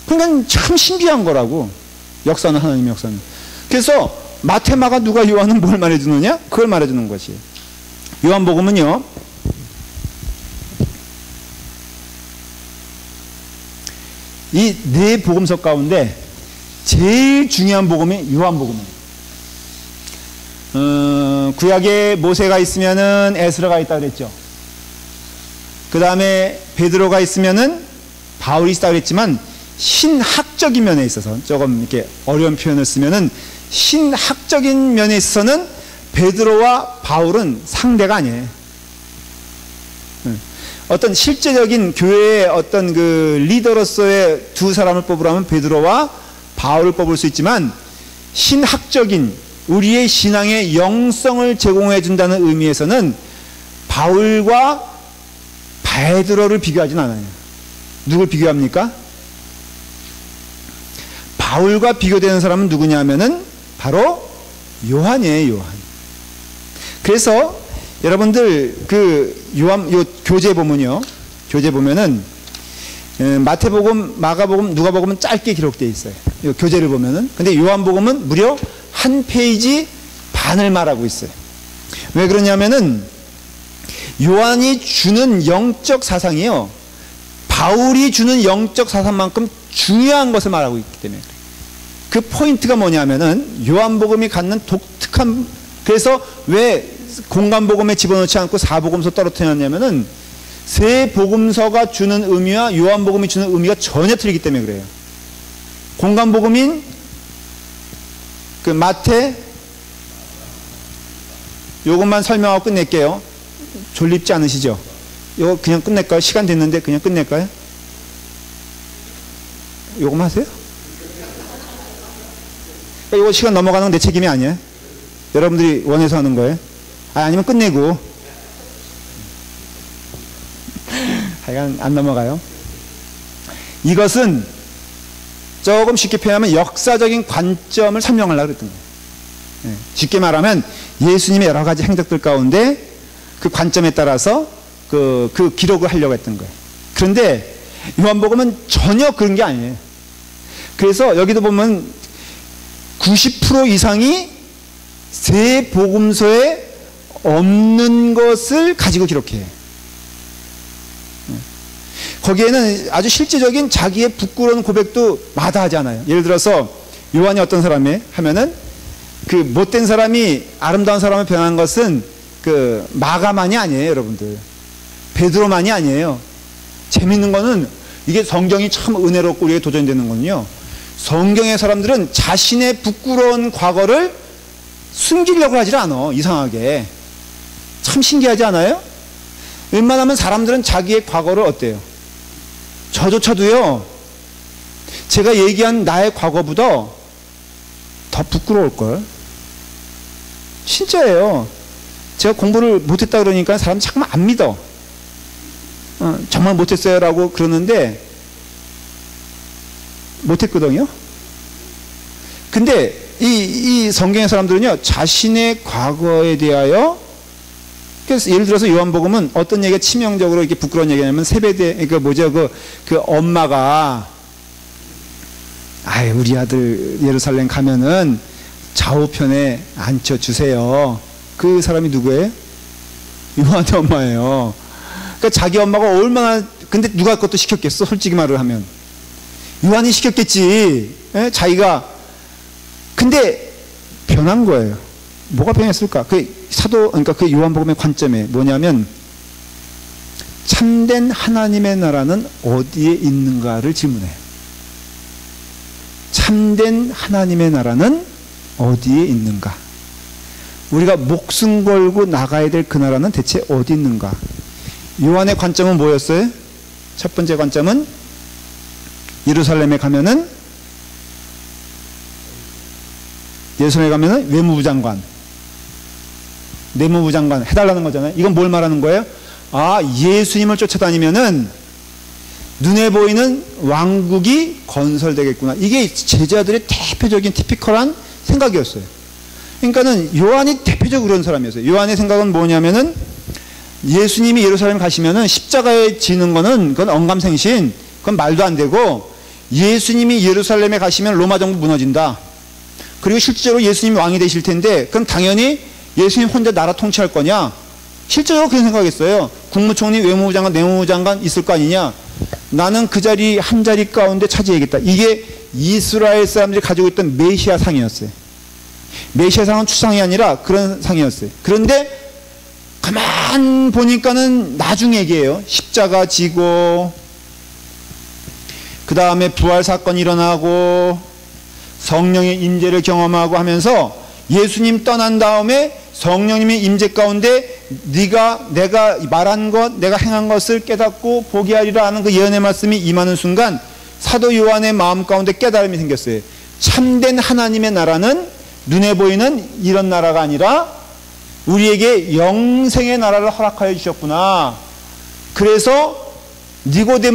그러니까 참 신비한 거라고. 역사는 하나님의 역사는. 그래서 마테마가 누가 요한은 뭘 말해주느냐? 그걸 말해주는 것이. 요한복음은요, 이 네 복음서 가운데 제일 중요한 복음이 요한복음이에요. 구약에 모세가 있으면은 에스라가 있다 그랬죠. 그 다음에 베드로가 있으면은 바울이 있다 그랬지만, 신학적인 면에 있어서 조금 이렇게 어려운 표현을 쓰면은 신학적인 면에 있어서는 베드로와 바울은 상대가 아니에요. 어떤 실제적인 교회의 어떤 그 리더로서의 두 사람을 뽑으라면 베드로와 바울을 뽑을 수 있지만, 신학적인 우리의 신앙의 영성을 제공해 준다는 의미에서는 바울과 베드로를 비교하진 않아요. 누굴 비교합니까? 바울과 비교되는 사람은 누구냐 하면은 바로 요한이에요, 요한. 그래서 여러분들 그 요 교재 보면요, 교재 보면은 마태복음, 마가복음, 누가복음은 짧게 기록되어 있어요. 요 교재를 보면은. 근데 요한복음은 무려 한 페이지 반을 말하고 있어요. 왜 그러냐면은 요한이 주는 영적 사상이요, 바울이 주는 영적 사상만큼 중요한 것을 말하고 있기 때문에. 그 포인트가 뭐냐면은 요한복음이 갖는 독특한, 그래서 왜 공간복음에 집어넣지 않고 사복음서 떨어뜨렸냐면은 세 복음서가 주는 의미와 요한복음이 주는 의미가 전혀 틀리기 때문에 그래요. 공간복음인 그 마태, 요것만 설명하고 끝낼게요. 졸립지 않으시죠? 이거 그냥 끝낼까요? 시간 됐는데 그냥 끝낼까요? 요것만 하세요? 이거 시간 넘어가는 건 내 책임이 아니에요. 여러분들이 원해서 하는 거예요? 아니면 끝내고? 하여간 안 넘어가요. 이것은 조금 쉽게 표현하면 역사적인 관점을 설명하려고 그랬던 거예요. 쉽게 말하면 예수님의 여러 가지 행적들 가운데 그 관점에 따라서 그 기록을 하려고 했던 거예요. 그런데 요한복음은 전혀 그런 게 아니에요. 그래서 여기도 보면 90% 이상이 세 복음서에 없는 것을 가지고 기록해요. 거기에는 아주 실제적인 자기의 부끄러운 고백도 마다하지 않아요. 예를 들어서 요한이 어떤 사람이 하면은 그 못된 사람이 아름다운 사람을 변한 것은 그 마가만이 아니에요, 여러분들. 베드로만이 아니에요. 재밌는 거는 이게 성경이 참 은혜롭고 우리에게 도전이 되는 거는요. 성경의 사람들은 자신의 부끄러운 과거를 숨기려고 하질 않아. 이상하게. 참 신기하지 않아요? 웬만하면 사람들은 자기의 과거를 어때요? 저조차도요, 제가 얘기한 나의 과거보다 더 부끄러울걸. 진짜예요. 제가 공부를 못했다 그러니까 사람이 자꾸만 안 믿어. 정말 못했어요 라고 그러는데 못했거든요. 근데 이 성경의 사람들은요, 자신의 과거에 대하여, 그래서 예를 들어서 요한복음은 어떤 얘기가 치명적으로 이렇게 부끄러운 얘기냐면 세베대, 그 엄마가, 우리 아들 예루살렘 가면은 좌우편에 앉혀주세요. 그 사람이 누구예요? 요한의 엄마예요. 그러니까 자기 엄마가 얼마나, 근데 누가 그것도 시켰겠어? 솔직히 말을 하면. 요한이 시켰겠지. 자기가. 근데 변한 거예요. 뭐가 변했을까? 그러니까 그 요한복음의 관점에 뭐냐면, 참된 하나님의 나라는 어디에 있는가를 질문해요. 참된 하나님의 나라는 어디에 있는가? 우리가 목숨 걸고 나가야 될 그 나라는 대체 어디 있는가? 요한의 관점은 뭐였어요? 첫 번째 관점은 예루살렘에 가면은 외무부 장관, 내무부 장관 해달라는 거잖아요. 이건 뭘 말하는 거예요? 예수님을 쫓아다니면은 눈에 보이는 왕국이 건설되겠구나. 이게 제자들의 대표적인 티피컬한 생각이었어요. 그러니까는 요한이 대표적으로 그런 사람이었어요. 요한의 생각은 뭐냐면은 예수님이 예루살렘 가시면은 십자가에 지는 거는 그건 언감생신, 그건 말도 안 되고, 예수님이 예루살렘에 가시면 로마 정부 무너진다. 그리고 실제로 예수님이 왕이 되실 텐데, 그럼 당연히 예수님 혼자 나라 통치할 거냐? 실제로 그런 생각했어요. 국무총리, 외무부 장관, 내무부 장관 있을 거 아니냐? 나는 그 자리 한 자리 가운데 차지해야겠다. 이게 이스라엘 사람들이 가지고 있던 메시아 상이었어요. 메시아 상은 추상이 아니라 그런 상이었어요. 그런데 가만 보니까는 나중 얘기예요. 십자가 지고, 그 다음에 부활 사건이 일어나고, 성령의 임재를 경험하고 하면서 예수님 떠난 다음에 성령님의 임재 가운데 내가 말한 것, 내가 행한 것을 깨닫고 보게 하리라 하는 그 예언의 말씀이 임하는 순간 사도 요한의 마음 가운데 깨달음이 생겼어요. 참된 하나님의 나라는 눈에 보이는 이런 나라가 아니라 우리에게 영생의 나라를 허락하여 주셨구나. 그래서 니고데모